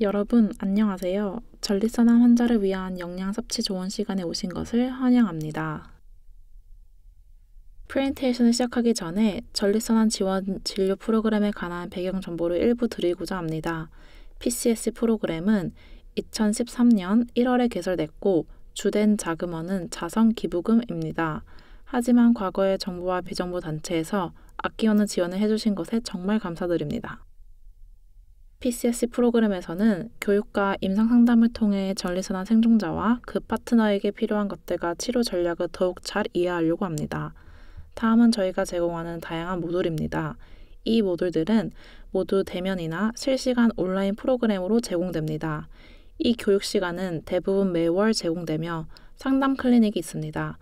여러분, 안녕하세요. 전립선암 환자를 위한 영양 섭취 좋은 시간에 오신 것을 환영합니다. 프레젠테이션을 시작하기 전에 전립선암 지원 진료 프로그램에 관한 배경 정보를 일부 드리고자 합니다. PCS 프로그램은 2013년 1월에 개설됐고 주된 자금원은 자선기부금입니다. 하지만 과거의 정부와 비정부 단체에서 아낌없는 지원을 해주신 것에 정말 감사드립니다. PCS 프로그램에서는 교육과 임상상담을 통해 전립선암 생존자와 그 파트너에게 필요한 것들과 치료 전략을 더욱 잘 이해하려고 합니다. 다음은 저희가 제공하는 다양한 모듈입니다. 이 모듈들은 모두 대면이나 실시간 온라인 프로그램으로 제공됩니다. 이 교육 시간은 대부분 매월 제공되며 상담 클리닉이 있습니다.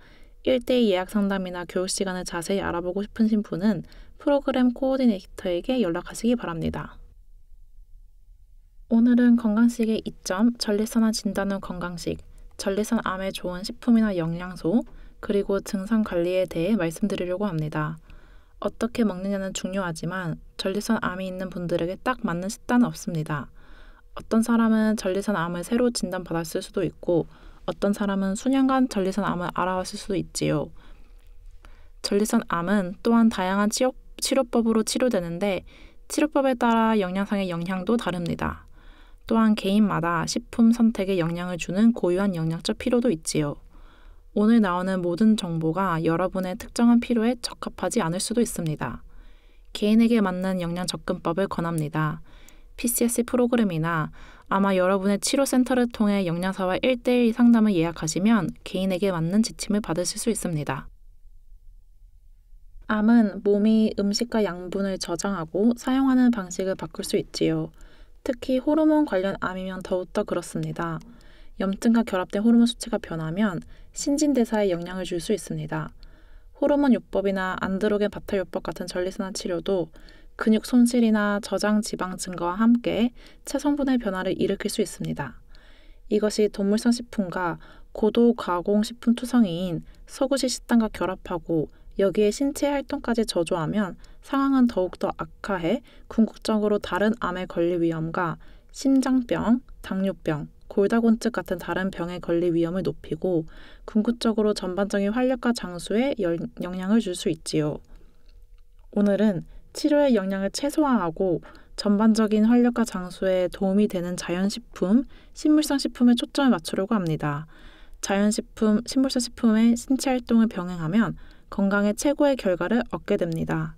1대2 예약 상담이나 교육 시간을 자세히 알아보고 싶으신 분은 프로그램 코어디네이터에게 연락하시기 바랍니다. 오늘은 건강식의 이점, 전립선암 진단 후 건강식, 전립선암에 좋은 식품이나 영양소, 그리고 증상 관리에 대해 말씀드리려고 합니다. 어떻게 먹느냐는 중요하지만 전립선암이 있는 분들에게 딱 맞는 식단은 없습니다. 어떤 사람은 전립선암을 새로 진단받았을 수도 있고 어떤 사람은 수년간 전립선암을 알아왔을 수도 있지요. 전립선암은 또한 다양한 치료법으로 치료되는데 치료법에 따라 영양상의 영향도 다릅니다. 또한 개인마다 식품 선택에 영향을 주는 고유한 영양적 필요도 있지요. 오늘 나오는 모든 정보가 여러분의 특정한 필요에 적합하지 않을 수도 있습니다. 개인에게 맞는 영양 접근법을 권합니다. PCS 프로그램이나 아마 여러분의 치료센터를 통해 영양사와 1대1 상담을 예약하시면 개인에게 맞는 지침을 받으실 수 있습니다. 암은 몸이 음식과 양분을 저장하고 사용하는 방식을 바꿀 수 있지요. 특히 호르몬 관련 암이면 더욱더 그렇습니다. 염증과 결합된 호르몬 수치가 변하면 신진대사에 영향을 줄 수 있습니다. 호르몬 요법이나 안드로겐 바타 요법 같은 전립선암 치료도 근육 손실이나 저장 지방 증가와 함께 체성분의 변화를 일으킬 수 있습니다. 이것이 동물성 식품과 고도 가공 식품 투성이인 서구식 식단과 결합하고 여기에 신체 활동까지 저조하면 상황은 더욱더 악화해 궁극적으로 다른 암에 걸릴 위험과 심장병, 당뇨병, 골다공증 같은 다른 병에 걸릴 위험을 높이고 궁극적으로 전반적인 활력과 장수에 영향을 줄 수 있지요. 오늘은 치료의 영향을 최소화하고 전반적인 활력과 장수에 도움이 되는 자연식품, 식물성 식품에 초점을 맞추려고 합니다. 자연식품, 식물성 식품의 신체 활동을 병행하면 건강의 최고의 결과를 얻게 됩니다.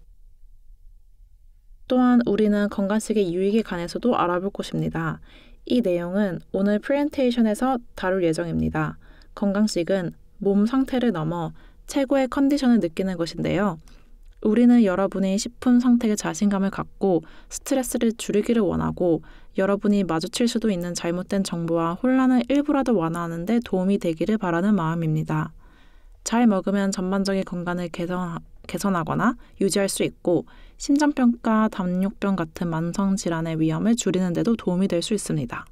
또한 우리는 건강식의 유익에 관해서도 알아볼 것입니다. 이 내용은 오늘 프레젠테이션에서 다룰 예정입니다. 건강식은 몸 상태를 넘어 최고의 컨디션을 느끼는 것인데요. 우리는 여러분의 식품 상태에 자신감을 갖고 스트레스를 줄이기를 원하고 여러분이 마주칠 수도 있는 잘못된 정보와 혼란을 일부라도 완화하는 데 도움이 되기를 바라는 마음입니다. 잘 먹으면 전반적인 건강을 개선하거나 유지할 수 있고 심장병과 당뇨병 같은 만성질환의 위험을 줄이는 데도 도움이 될 수 있습니다.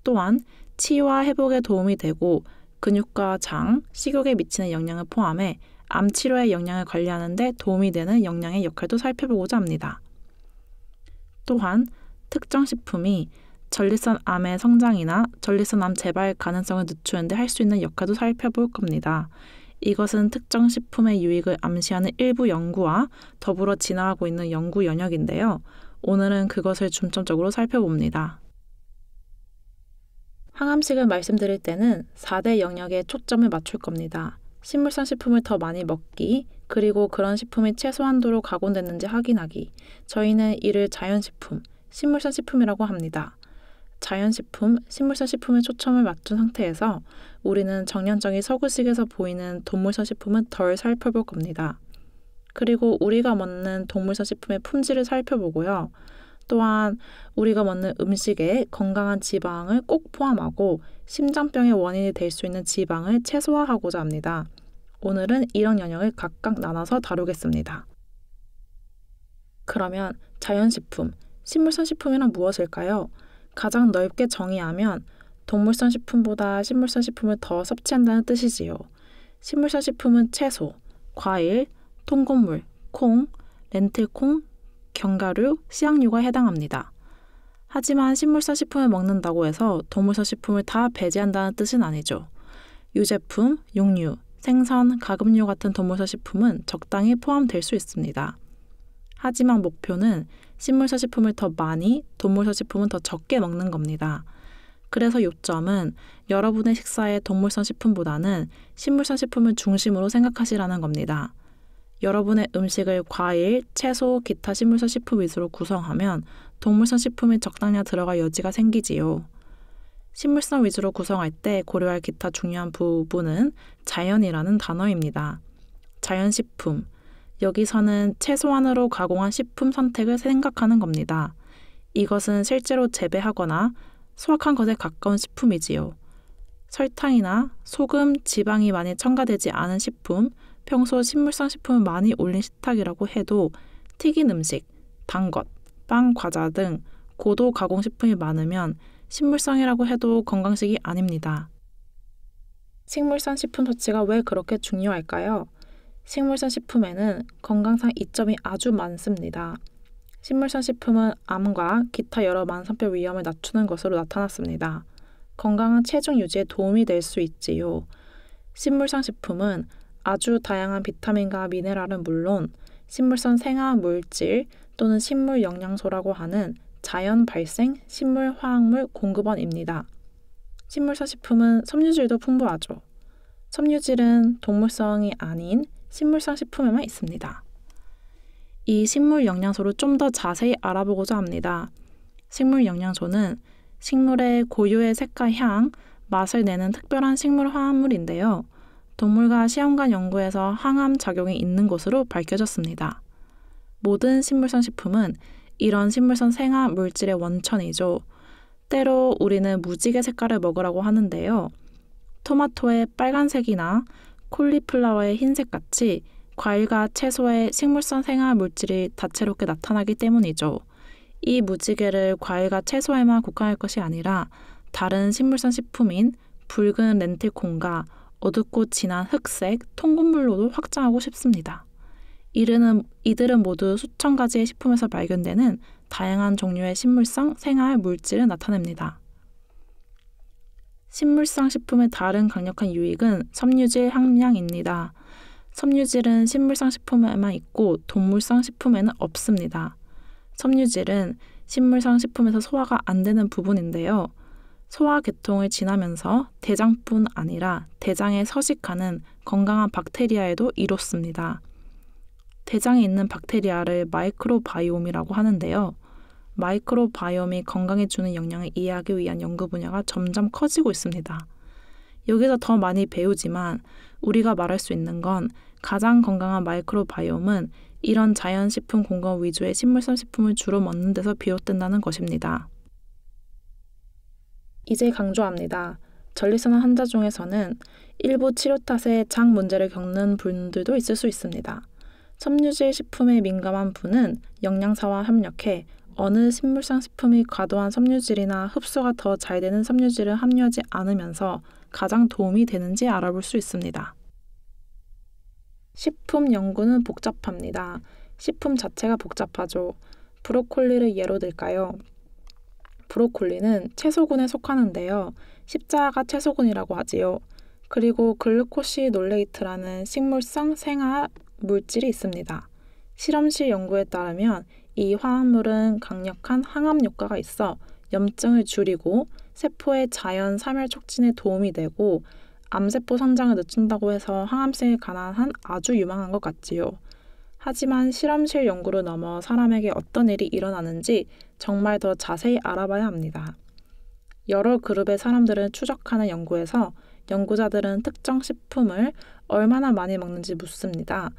또한 치유와 회복에 도움이 되고 근육과 장, 식욕에 미치는 영향을 포함해 암 치료의 영양을 관리하는 데 도움이 되는 영양의 역할도 살펴보고자 합니다. 또한 특정 식품이 전립선암의 성장이나 전립선암 재발 가능성을 늦추는 데 할 수 있는 역할도 살펴볼 겁니다. 이것은 특정 식품의 유익을 암시하는 일부 연구와 더불어 진화하고 있는 연구 영역인데요. 오늘은 그것을 중점적으로 살펴봅니다. 항암식을 말씀드릴 때는 4대 영역에 초점을 맞출 겁니다. 식물성 식품을 더 많이 먹기, 그리고 그런 식품이 최소한도로 가공됐는지 확인하기. 저희는 이를 자연식품, 식물성 식품이라고 합니다. 자연식품, 식물성 식품에 초점을 맞춘 상태에서 우리는 정연적인 서구식에서 보이는 동물성 식품은 덜 살펴볼 겁니다. 그리고 우리가 먹는 동물성 식품의 품질을 살펴보고요. 또한 우리가 먹는 음식에 건강한 지방을 꼭 포함하고 심장병의 원인이 될 수 있는 지방을 최소화하고자 합니다. 오늘은 이런 영역을 각각 나눠서 다루겠습니다. 그러면 자연식품, 식물성 식품이란 무엇일까요? 가장 넓게 정의하면 동물성 식품보다 식물성 식품을 더 섭취한다는 뜻이지요. 식물성 식품은 채소, 과일, 통곡물, 콩, 렌틸콩, 견과류, 씨앗류가 해당합니다. 하지만 식물성 식품을 먹는다고 해서 동물성 식품을 다 배제한다는 뜻은 아니죠. 유제품, 육류, 생선, 가금류 같은 동물성 식품은 적당히 포함될 수 있습니다. 하지만 목표는 식물성 식품을 더 많이, 동물성 식품은 더 적게 먹는 겁니다. 그래서 요점은 여러분의 식사에 동물성 식품보다는 식물성 식품을 중심으로 생각하시라는 겁니다. 여러분의 음식을 과일, 채소, 기타 식물성 식품 위주로 구성하면 동물성 식품이 적당량 들어갈 여지가 생기지요. 식물성 위주로 구성할 때 고려할 기타 중요한 부분은 자연이라는 단어입니다. 자연식품. 여기서는 최소한으로 가공한 식품 선택을 생각하는 겁니다. 이것은 실제로 재배하거나 수확한 것에 가까운 식품이지요. 설탕이나 소금, 지방이 많이 첨가되지 않은 식품, 평소 식물성 식품을 많이 올린 식탁이라고 해도 튀긴 음식, 단 것, 빵, 과자 등 고도 가공식품이 많으면 식물성이라고 해도 건강식이 아닙니다. 식물성 식품 섭취가 왜 그렇게 중요할까요? 식물성 식품에는 건강상 이점이 아주 많습니다. 식물성 식품은 암과 기타 여러 만성병 위험을 낮추는 것으로 나타났습니다. 건강한 체중 유지에 도움이 될 수 있지요. 식물성 식품은 아주 다양한 비타민과 미네랄은 물론 식물성 생화 물질 또는 식물 영양소라고 하는 자연 발생 식물 화학물 공급원입니다. 식물성 식품은 섬유질도 풍부하죠. 섬유질은 동물성이 아닌 식물성 식품에만 있습니다. 이 식물 영양소를 좀 더 자세히 알아보고자 합니다. 식물 영양소는 식물의 고유의 색과 향, 맛을 내는 특별한 식물 화합물인데요. 동물과 시험관 연구에서 항암 작용이 있는 것으로 밝혀졌습니다. 모든 식물성 식품은 이런 식물성 생화 물질의 원천이죠. 때로 우리는 무지개 색깔을 먹으라고 하는데요. 토마토의 빨간색이나 콜리플라워의 흰색 같이 과일과 채소의 식물성 생화 물질이 다채롭게 나타나기 때문이죠. 이 무지개를 과일과 채소에만 국한할 것이 아니라 다른 식물성 식품인 붉은 렌틸콩과 어둡고 진한 흑색 통곡물로도 확장하고 싶습니다. 이들은 모두 수천 가지의 식품에서 발견되는 다양한 종류의 식물성 생화 물질을 나타냅니다. 식물성 식품의 다른 강력한 유익은 섬유질 함량입니다. 섬유질은 식물성 식품에만 있고 동물성 식품에는 없습니다. 섬유질은 식물성 식품에서 소화가 안 되는 부분인데요. 소화 계통을 지나면서 대장뿐 아니라 대장에 서식하는 건강한 박테리아에도 이롭습니다. 대장에 있는 박테리아를 마이크로바이옴이라고 하는데요. 마이크로바이옴이 건강에 주는 영향을 이해하기 위한 연구 분야가 점점 커지고 있습니다. 여기서 더 많이 배우지만 우리가 말할 수 있는 건 가장 건강한 마이크로바이옴은 이런 자연식품 공급 위주의 식물성 식품을 주로 먹는 데서 비롯된다는 것입니다. 이제 강조합니다. 전립선 환자 중에서는 일부 치료 탓에 장 문제를 겪는 분들도 있을 수 있습니다. 섬유질 식품에 민감한 분은 영양사와 협력해 어느 식물성 식품이 과도한 섬유질이나 흡수가 더 잘 되는 섬유질을 함유하지 않으면서 가장 도움이 되는지 알아볼 수 있습니다. 식품 연구는 복잡합니다. 식품 자체가 복잡하죠. 브로콜리를 예로 들까요? 브로콜리는 채소군에 속하는데요. 십자가 채소군이라고 하지요. 그리고 글루코시놀레이트라는 식물성 생화 물질이 있습니다. 실험실 연구에 따르면 이 화합물은 강력한 항암 효과가 있어 염증을 줄이고 세포의 자연 사멸 촉진에 도움이 되고 암세포 성장을 늦춘다고 해서 항암성에 관한 아주 유망한 것 같지요. 하지만 실험실 연구로 넘어 사람에게 어떤 일이 일어나는지 정말 더 자세히 알아봐야 합니다. 여러 그룹의 사람들을 추적하는 연구에서 연구자들은 특정 식품을 얼마나 많이 먹는지 묻습니다.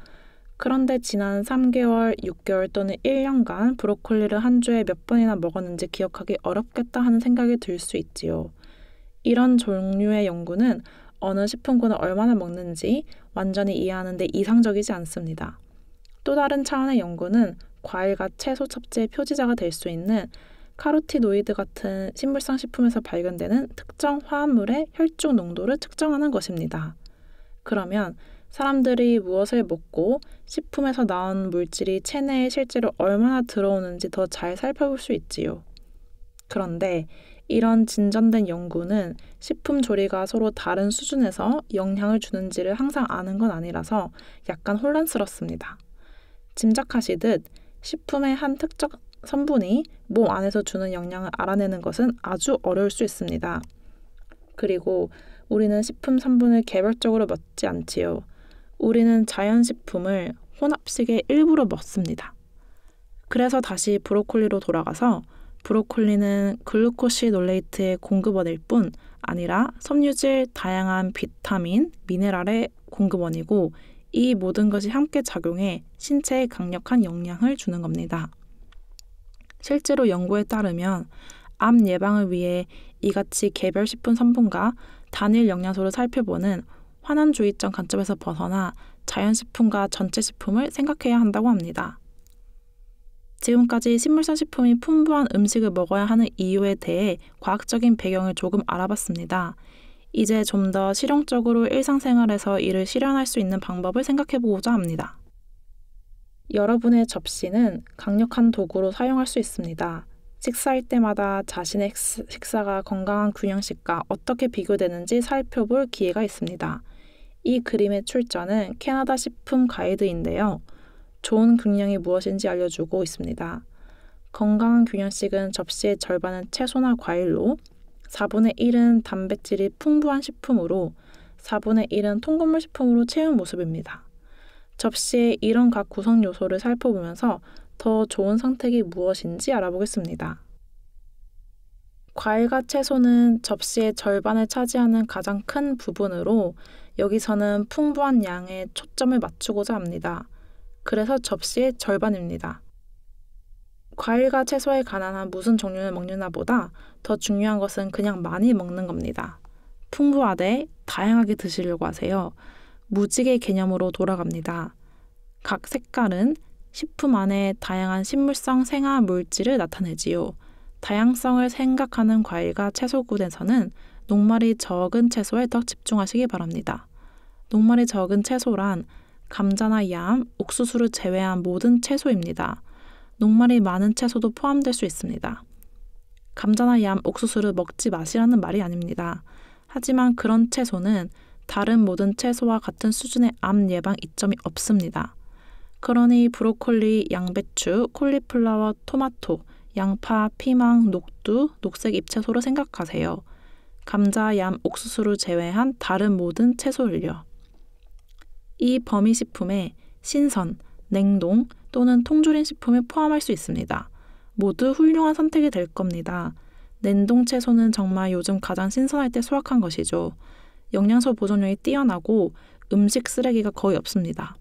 그런데 지난 3개월, 6개월 또는 1년간 브로콜리를 한 주에 몇 번이나 먹었는지 기억하기 어렵겠다 하는 생각이 들 수 있지요. 이런 종류의 연구는 어느 식품군을 얼마나 먹는지 완전히 이해하는 데 이상적이지 않습니다. 또 다른 차원의 연구는 과일과 채소 섭취의 표지자가 될 수 있는 카로티노이드 같은 식물성 식품에서 발견되는 특정 화합물의 혈중 농도를 측정하는 것입니다. 그러면 사람들이 무엇을 먹고 식품에서 나온 물질이 체내에 실제로 얼마나 들어오는지 더 잘 살펴볼 수 있지요. 그런데 이런 진전된 연구는 식품 조리가 서로 다른 수준에서 영향을 주는지를 항상 아는 건 아니라서 약간 혼란스럽습니다. 짐작하시듯 식품의 한 특정 성분이 몸 안에서 주는 영향을 알아내는 것은 아주 어려울 수 있습니다. 그리고 우리는 식품 성분을 개별적으로 먹지 않지요. 우리는 자연식품을 혼합식의 일부로 먹습니다. 그래서 다시 브로콜리로 돌아가서 브로콜리는 글루코시놀레이트의 공급원일 뿐 아니라 섬유질, 다양한 비타민, 미네랄의 공급원이고 이 모든 것이 함께 작용해 신체에 강력한 영향을 주는 겁니다. 실제로 연구에 따르면 암 예방을 위해 이같이 개별 식품 성분과 단일 영양소를 살펴보는 환원주의적 관점에서 벗어나 자연식품과 전체 식품을 생각해야 한다고 합니다. 지금까지 식물성 식품이 풍부한 음식을 먹어야 하는 이유에 대해 과학적인 배경을 조금 알아봤습니다. 이제 좀 더 실용적으로 일상생활에서 이를 실현할 수 있는 방법을 생각해보고자 합니다. 여러분의 접시는 강력한 도구로 사용할 수 있습니다. 식사할 때마다 자신의 식사가 건강한 균형식과 어떻게 비교되는지 살펴볼 기회가 있습니다. 이 그림의 출처는 캐나다 식품 가이드인데요. 좋은 균형이 무엇인지 알려주고 있습니다. 건강한 균형식은 접시의 절반은 채소나 과일로, 4분의 1은 단백질이 풍부한 식품으로, 4분의 1은 통곡물 식품으로 채운 모습입니다. 접시의 이런 각 구성 요소를 살펴보면서 더 좋은 선택이 무엇인지 알아보겠습니다. 과일과 채소는 접시의 절반을 차지하는 가장 큰 부분으로 여기서는 풍부한 양에 초점을 맞추고자 합니다. 그래서 접시의 절반입니다. 과일과 채소에 관한 한 무슨 종류를 먹느냐 보다 더 중요한 것은 그냥 많이 먹는 겁니다. 풍부하되 다양하게 드시려고 하세요. 무지개 개념으로 돌아갑니다. 각 색깔은 식품 안에 다양한 식물성 생화 물질을 나타내지요. 다양성을 생각하는 과일과 채소군에서는 녹말이 적은 채소에 더 집중하시기 바랍니다. 녹말이 적은 채소란 감자나 얌, 옥수수를 제외한 모든 채소입니다. 녹말이 많은 채소도 포함될 수 있습니다. 감자나 얌, 옥수수를 먹지 마시라는 말이 아닙니다. 하지만 그런 채소는 다른 모든 채소와 같은 수준의 암 예방 이점이 없습니다. 그러니 브로콜리, 양배추, 콜리플라워, 토마토, 양파, 피망, 녹두, 녹색 잎채소로 생각하세요. 감자, 얌, 옥수수를 제외한 다른 모든 채소를요. 이 범위 식품에 신선, 냉동 또는 통조림 식품을 포함할 수 있습니다. 모두 훌륭한 선택이 될 겁니다. 냉동 채소는 정말 요즘 가장 신선할 때 수확한 것이죠. 영양소 보존력이 뛰어나고 음식 쓰레기가 거의 없습니다.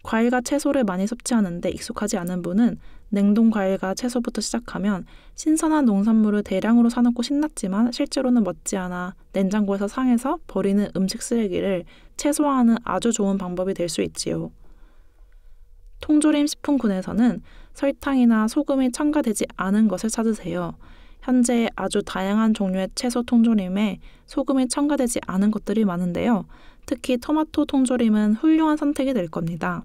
과일과 채소를 많이 섭취하는데 익숙하지 않은 분은 냉동 과일과 채소부터 시작하면 신선한 농산물을 대량으로 사놓고 신났지만 실제로는 멋지않아 냉장고에서 상해서 버리는 음식 쓰레기를 최소화하는 아주 좋은 방법이 될 수 있지요. 통조림 식품군에서는 설탕이나 소금이 첨가되지 않은 것을 찾으세요. 현재 아주 다양한 종류의 채소 통조림에 소금이 첨가되지 않은 것들이 많은데요. 특히 토마토 통조림은 훌륭한 선택이 될 겁니다.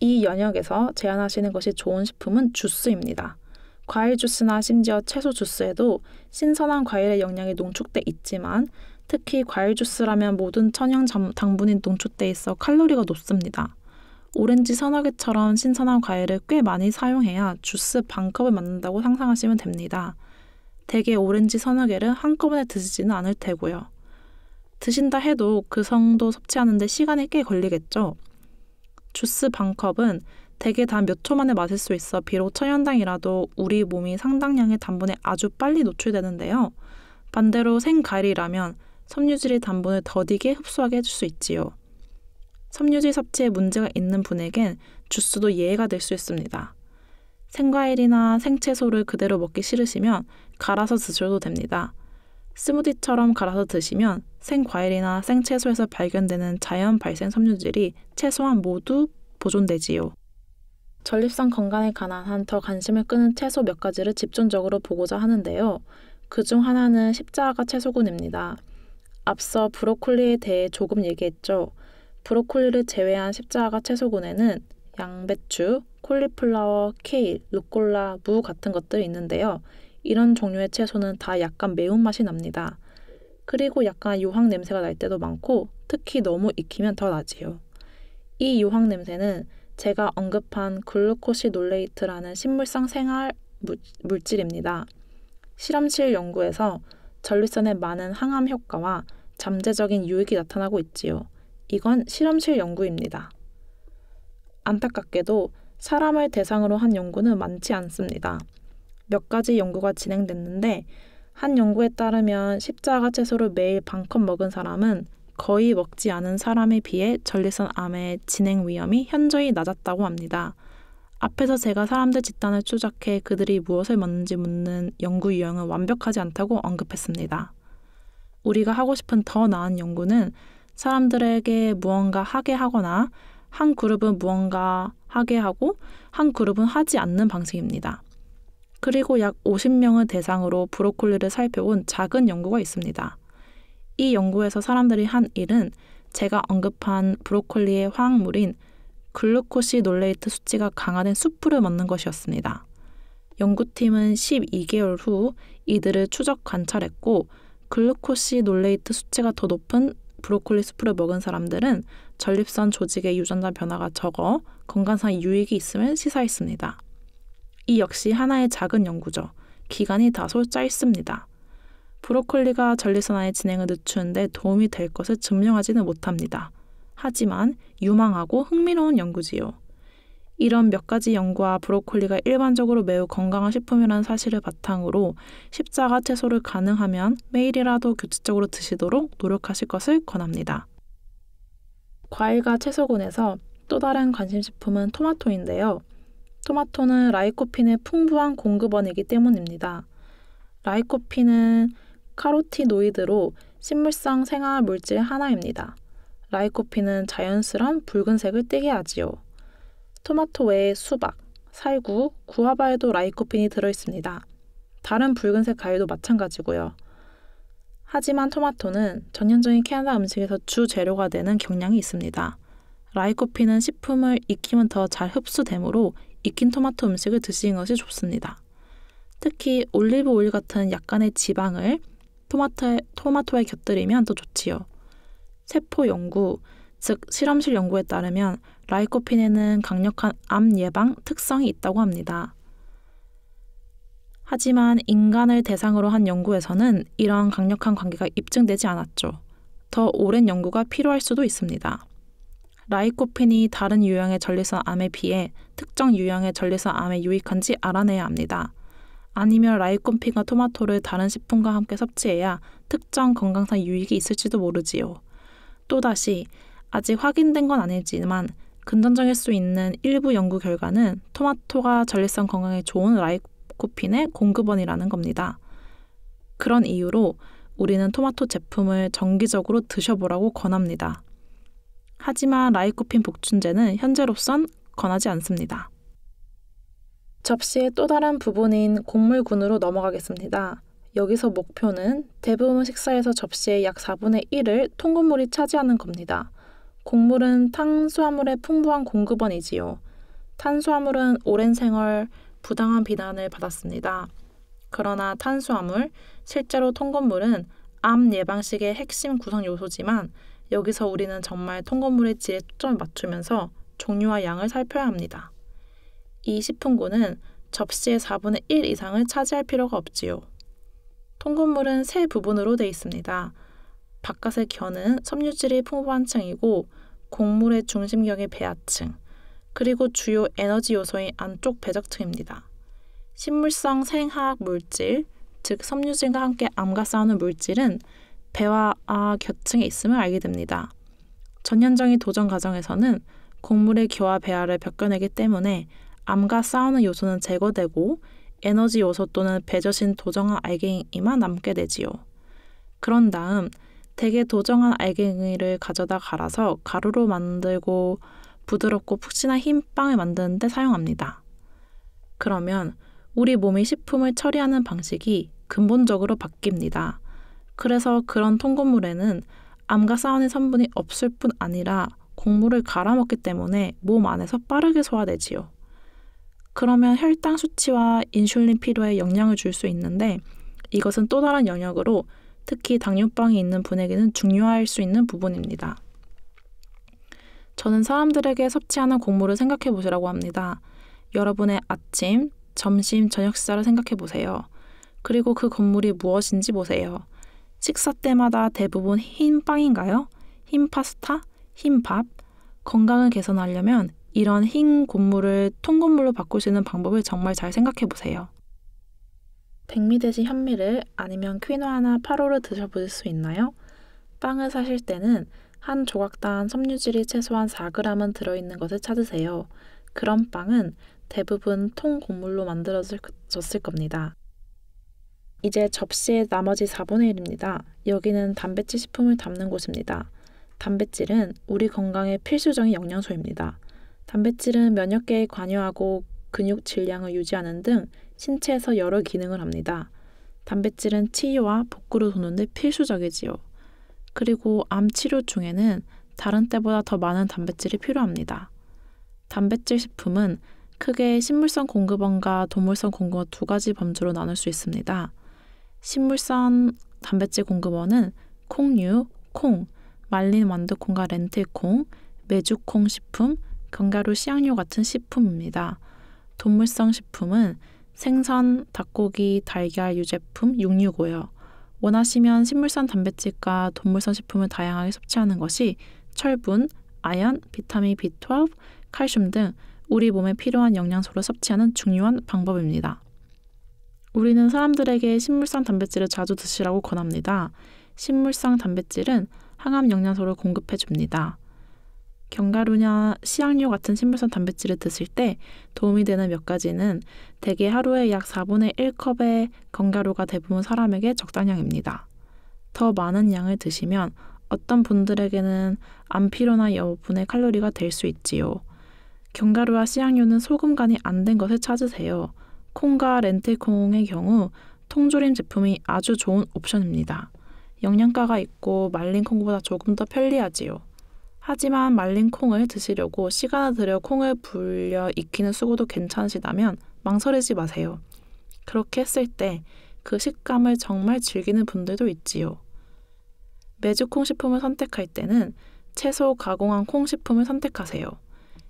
이 영역에서 제안하시는 것이 좋은 식품은 주스입니다. 과일 주스나 심지어 채소 주스에도 신선한 과일의 영양이 농축돼 있지만 특히 과일 주스라면 모든 천연 당분이 농축돼 있어 칼로리가 높습니다. 오렌지 서너 개처럼 신선한 과일을 꽤 많이 사용해야 주스 반컵을 만든다고 상상하시면 됩니다. 대개 오렌지 서너 개를 한꺼번에 드시지는 않을 테고요. 드신다 해도 그 정도 섭취하는데 시간이 꽤 걸리겠죠. 주스 반컵은 대개 단 몇 초 만에 마실 수 있어 비록 천연당이라도 우리 몸이 상당량의 단분에 아주 빨리 노출되는데요. 반대로 생과일이라면 섬유질이 단분을 더디게 흡수하게 해줄 수 있지요. 섬유질 섭취에 문제가 있는 분에겐 주스도 예외가 될 수 있습니다. 생과일이나 생채소를 그대로 먹기 싫으시면 갈아서 드셔도 됩니다. 스무디처럼 갈아서 드시면 생과일이나 생채소에서 발견되는 자연 발생 섬유질이 최소한 모두 보존되지요. 전립선 건강에 관한 한 더 관심을 끄는 채소 몇 가지를 집중적으로 보고자 하는데요. 그중 하나는 십자가 채소군입니다. 앞서 브로콜리에 대해 조금 얘기했죠. 브로콜리를 제외한 십자가 채소군에는 양배추, 콜리플라워, 케일, 루꼴라, 무 같은 것들이 있는데요. 이런 종류의 채소는 다 약간 매운맛이 납니다. 그리고 약간 유황 냄새가 날 때도 많고 특히 너무 익히면 더 나지요. 이 유황 냄새는 제가 언급한 글루코시놀레이트라는 식물성 생활 물질입니다. 실험실 연구에서 전립선에 많은 항암 효과와 잠재적인 유익이 나타나고 있지요. 이건 실험실 연구입니다. 안타깝게도 사람을 대상으로 한 연구는 많지 않습니다. 몇 가지 연구가 진행됐는데 한 연구에 따르면 십자가 채소를 매일 반컵 먹은 사람은 거의 먹지 않은 사람에 비해 전립선 암의 진행 위험이 현저히 낮았다고 합니다. 앞에서 제가 사람들 집단을 추적해 그들이 무엇을 먹는지 묻는 연구 유형은 완벽하지 않다고 언급했습니다. 우리가 하고 싶은 더 나은 연구는 사람들에게 무언가 하게 하거나 한 그룹은 무언가 하게 하고 한 그룹은 하지 않는 방식입니다. 그리고 약 50명을 대상으로 브로콜리를 살펴본 작은 연구가 있습니다. 이 연구에서 사람들이 한 일은 제가 언급한 브로콜리의 화학물인 글루코시놀레이트 수치가 강화된 수프를 먹는 것이었습니다. 연구팀은 12개월 후 이들을 추적 관찰했고 글루코시놀레이트 수치가 더 높은 브로콜리 수프를 먹은 사람들은 전립선 조직의 유전자 변화가 적어 건강상 유익이 있음을 시사했습니다. 이 역시 하나의 작은 연구죠. 기간이 다소 짧습니다. 브로콜리가 전립선암의 진행을 늦추는데 도움이 될 것을 증명하지는 못합니다. 하지만 유망하고 흥미로운 연구지요. 이런 몇 가지 연구와 브로콜리가 일반적으로 매우 건강한 식품이라는 사실을 바탕으로 십자가 채소를 가능하면 매일이라도 규칙적으로 드시도록 노력하실 것을 권합니다. 과일과 채소군에서 또 다른 관심식품은 토마토인데요. 토마토는 라이코핀의 풍부한 공급원이기 때문입니다. 라이코핀은 카로티노이드로 식물성 생화 물질 하나입니다. 라이코핀은 자연스러운 붉은색을 띠게 하지요. 토마토 외에 수박, 살구, 구아바에도 라이코핀이 들어있습니다. 다른 붉은색 과일도 마찬가지고요. 하지만 토마토는 전형적인 캐나다 음식에서 주 재료가 되는 경향이 있습니다. 라이코핀은 식품을 익히면 더 잘 흡수되므로 익힌 토마토 음식을 드시는 것이 좋습니다. 특히 올리브 오일 같은 약간의 지방을 토마토에 곁들이면 더 좋지요. 세포 연구, 즉 실험실 연구에 따르면 라이코핀에는 강력한 암 예방 특성이 있다고 합니다. 하지만 인간을 대상으로 한 연구에서는 이러한 강력한 관계가 입증되지 않았죠. 더 오랜 연구가 필요할 수도 있습니다. 라이코핀이 다른 유형의 전립선 암에 비해 특정 유형의 전립선 암에 유익한지 알아내야 합니다. 아니면 라이코핀과 토마토를 다른 식품과 함께 섭취해야 특정 건강상 유익이 있을지도 모르지요. 또다시 아직 확인된 건 아니지만 근전적일 수 있는 일부 연구 결과는 토마토가 전립선 건강에 좋은 라이코핀의 공급원이라는 겁니다. 그런 이유로 우리는 토마토 제품을 정기적으로 드셔보라고 권합니다. 하지만 라이코핀 복춘제는 현재로선 권하지 않습니다. 접시의 또 다른 부분인 곡물군으로 넘어가겠습니다. 여기서 목표는 대부분 식사에서 접시의 약 4분의 1을 통곡물이 차지하는 겁니다. 곡물은 탄수화물의 풍부한 공급원이지요. 탄수화물은 오랜 생활 부당한 비난을 받았습니다. 그러나 탄수화물, 실제로 통곡물은 암 예방식의 핵심 구성 요소지만 여기서 우리는 정말 통곡물의 질에 초점을 맞추면서 종류와 양을 살펴야 합니다. 이 식품군은 접시의 4분의 1 이상을 차지할 필요가 없지요. 통곡물은 세 부분으로 되어 있습니다. 바깥의 겨는 섬유질이 풍부한 층이고 곡물의 중심경이 배아층, 그리고 주요 에너지 요소인 안쪽 배적층입니다. 식물성 생화학 물질, 즉 섬유질과 함께 암과 싸우는 물질은 배와 곁층에 있음을 알게 됩니다. 전현적인 도전 과정에서는 곡물의 겨와 배아를 벗겨내기 때문에 암과 싸우는 요소는 제거되고 에너지 요소 또는 배젖인 도정한 알갱이만 남게 되지요. 그런 다음 대개 도정한 알갱이를 가져다 갈아서 가루로 만들고 부드럽고 푹신한 흰 빵을 만드는 데 사용합니다. 그러면 우리 몸이 식품을 처리하는 방식이 근본적으로 바뀝니다. 그래서 그런 통곡물에는 암과 싸우는 성분이 없을 뿐 아니라 곡물을 갈아먹기 때문에 몸 안에서 빠르게 소화되지요. 그러면 혈당 수치와 인슐린 필요에 영향을 줄 수 있는데 이것은 또 다른 영역으로 특히 당뇨병이 있는 분에게는 중요할 수 있는 부분입니다. 저는 사람들에게 섭취하는 곡물을 생각해 보시라고 합니다. 여러분의 아침, 점심, 저녁 식사를 생각해 보세요. 그리고 그 곡물이 무엇인지 보세요. 식사 때마다 대부분 흰 빵인가요? 흰 파스타? 흰 밥? 건강을 개선하려면 이런 흰 곡물을 통곡물로 바꿀 수 있는 방법을 정말 잘 생각해 보세요. 백미 대신 현미를 아니면 퀴노아나 파로를 드셔보실 수 있나요? 빵을 사실 때는 한 조각당 섬유질이 최소한 4g은 들어있는 것을 찾으세요. 그런 빵은 대부분 통곡물로 만들어졌을 겁니다. 이제 접시의 나머지 4분의 1입니다. 여기는 단백질 식품을 담는 곳입니다. 단백질은 우리 건강에 필수적인 영양소입니다. 단백질은 면역계에 관여하고 근육 질량을 유지하는 등 신체에서 여러 기능을 합니다. 단백질은 치유와 복구를 돕는 데 필수적이지요. 그리고 암 치료 중에는 다른 때보다 더 많은 단백질이 필요합니다. 단백질 식품은 크게 식물성 공급원과 동물성 공급원 두 가지 범주로 나눌 수 있습니다. 식물성 단백질 공급원은 콩류, 콩, 말린 완두콩과 렌틸콩, 메주콩 식품, 견과류, 씨앗류 같은 식품입니다. 동물성 식품은 생선, 닭고기, 달걀, 유제품, 육류고요. 원하시면 식물성 단백질과 동물성 식품을 다양하게 섭취하는 것이 철분, 아연, 비타민 B12, 칼슘 등 우리 몸에 필요한 영양소를 섭취하는 중요한 방법입니다. 우리는 사람들에게 식물성 단백질을 자주 드시라고 권합니다. 식물성 단백질은 항암 영양소를 공급해 줍니다. 견과류나 씨앗류 같은 식물성 단백질을 드실 때 도움이 되는 몇 가지는 대개 하루에 약 4분의 1컵의 견과류가 대부분 사람에게 적당량입니다. 더 많은 양을 드시면 어떤 분들에게는 안 필요나 여분의 칼로리가 될 수 있지요. 견과류와 씨앗류는 소금 간이 안 된 것을 찾으세요. 콩과 렌틸콩의 경우 통조림 제품이 아주 좋은 옵션입니다. 영양가가 있고 말린 콩보다 조금 더 편리하지요. 하지만 말린 콩을 드시려고 시간을 들여 콩을 불려 익히는 수고도 괜찮으시다면 망설이지 마세요. 그렇게 했을 때 그 식감을 정말 즐기는 분들도 있지요. 메주콩 식품을 선택할 때는 채소 가공한 콩 식품을 선택하세요.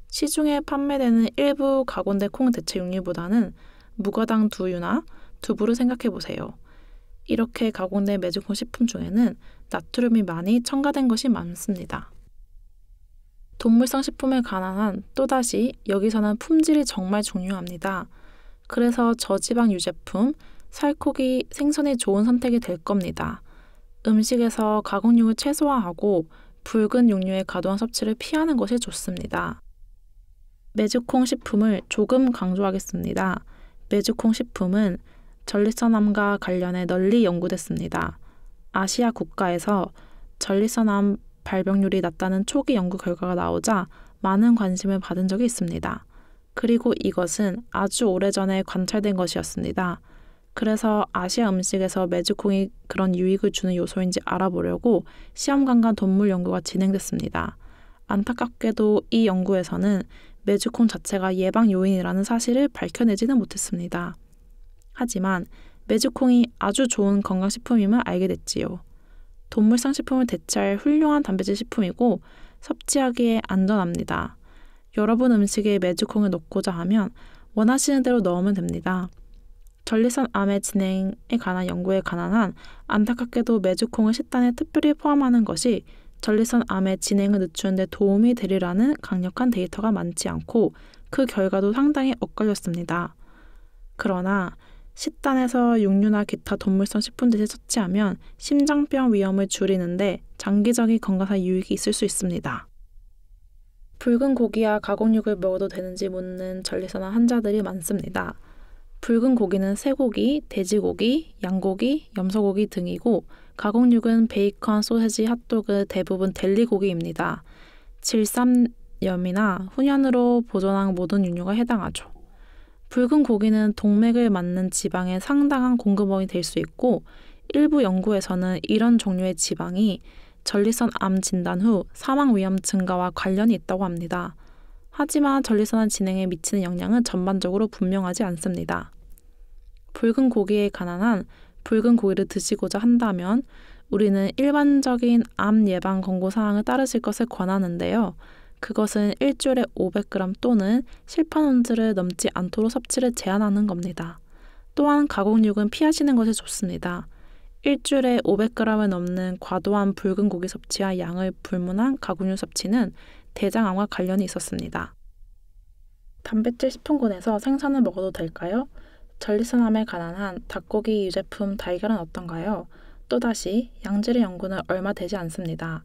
시중에 판매되는 일부 가공된 콩 대체 육류보다는 무가당 두유나 두부를 생각해 보세요. 이렇게 가공된 메주콩 식품 중에는 나트륨이 많이 첨가된 것이 많습니다. 동물성 식품에 관한 한 또다시 여기서는 품질이 정말 중요합니다. 그래서 저지방 유제품, 살코기, 생선이 좋은 선택이 될 겁니다. 음식에서 가공육을 최소화하고 붉은 육류의 과도한 섭취를 피하는 것이 좋습니다. 메주콩 식품을 조금 강조하겠습니다. 메주콩 식품은 전립선암과 관련해 널리 연구됐습니다. 아시아 국가에서 전립선암 발병률이 낮다는 초기 연구 결과가 나오자 많은 관심을 받은 적이 있습니다. 그리고 이것은 아주 오래전에 관찰된 것이었습니다. 그래서 아시아 음식에서 메주콩이 그런 유익을 주는 요소인지 알아보려고 시험관과 동물 연구가 진행됐습니다. 안타깝게도 이 연구에서는 메주콩 자체가 예방 요인이라는 사실을 밝혀내지는 못했습니다. 하지만 메주콩이 아주 좋은 건강식품임을 알게 됐지요. 동물성 식품을 대체할 훌륭한 단백질 식품이고 섭취하기에 안전합니다. 여러분 음식에 메주콩을 넣고자 하면 원하시는 대로 넣으면 됩니다. 전립선 암의 진행에 관한 연구에 관한 한 안타깝게도 메주콩을 식단에 특별히 포함하는 것이 전립선 암의 진행을 늦추는 데 도움이 되리라는 강력한 데이터가 많지 않고 그 결과도 상당히 엇갈렸습니다. 그러나 식단에서 육류나 기타 동물성 식품들을 섭취하면 심장병 위험을 줄이는데 장기적인 건강상 유익이 있을 수 있습니다. 붉은 고기와 가공육을 먹어도 되는지 묻는 전립선암 환자들이 많습니다. 붉은 고기는 쇠고기, 돼지고기, 양고기, 염소고기 등이고 가공육은 베이컨, 소세지, 핫도그, 대부분 델리고기입니다. 질삼염이나 훈연으로 보존한 모든 육류가 해당하죠. 붉은 고기는 동맥을 맞는 지방의 상당한 공급원이 될 수 있고 일부 연구에서는 이런 종류의 지방이 전립선 암 진단 후 사망 위험 증가와 관련이 있다고 합니다. 하지만 전리선환 진행에 미치는 영향은 전반적으로 분명하지 않습니다. 붉은 고기에 관한 한 붉은 고기를 드시고자 한다면 우리는 일반적인 암 예방 권고 사항을 따르실 것을 권하는데요. 그것은 일주일에 500g 또는 실판 온즈를 넘지 않도록 섭취를 제한하는 겁니다. 또한 가공육은 피하시는 것이 좋습니다. 일주일에 500g을 넘는 과도한 붉은 고기 섭취와 양을 불문한 가공육 섭취는 대장암과 관련이 있었습니다. 단백질 식품군에서 생선을 먹어도 될까요? 전리선암에 관한 한 닭고기 유제품 달걀은 어떤가요? 또다시 양질의 연구는 얼마 되지 않습니다.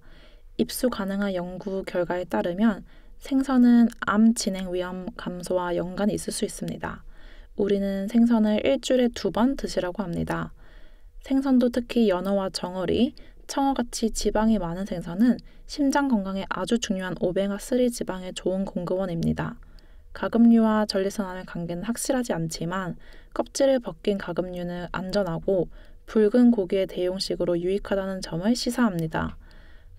입수 가능한 연구 결과에 따르면 생선은 암 진행 위험 감소와 연관이 있을 수 있습니다. 우리는 생선을 일주일에 2번 드시라고 합니다. 생선도 특히 연어와 정어리, 청어같이 지방이 많은 생선은 심장 건강에 아주 중요한 오메가3 지방의 좋은 공급원입니다. 가금류와 전리선암의 관계는 확실하지 않지만 껍질을 벗긴 가금류는 안전하고 붉은 고기의 대용식으로 유익하다는 점을 시사합니다.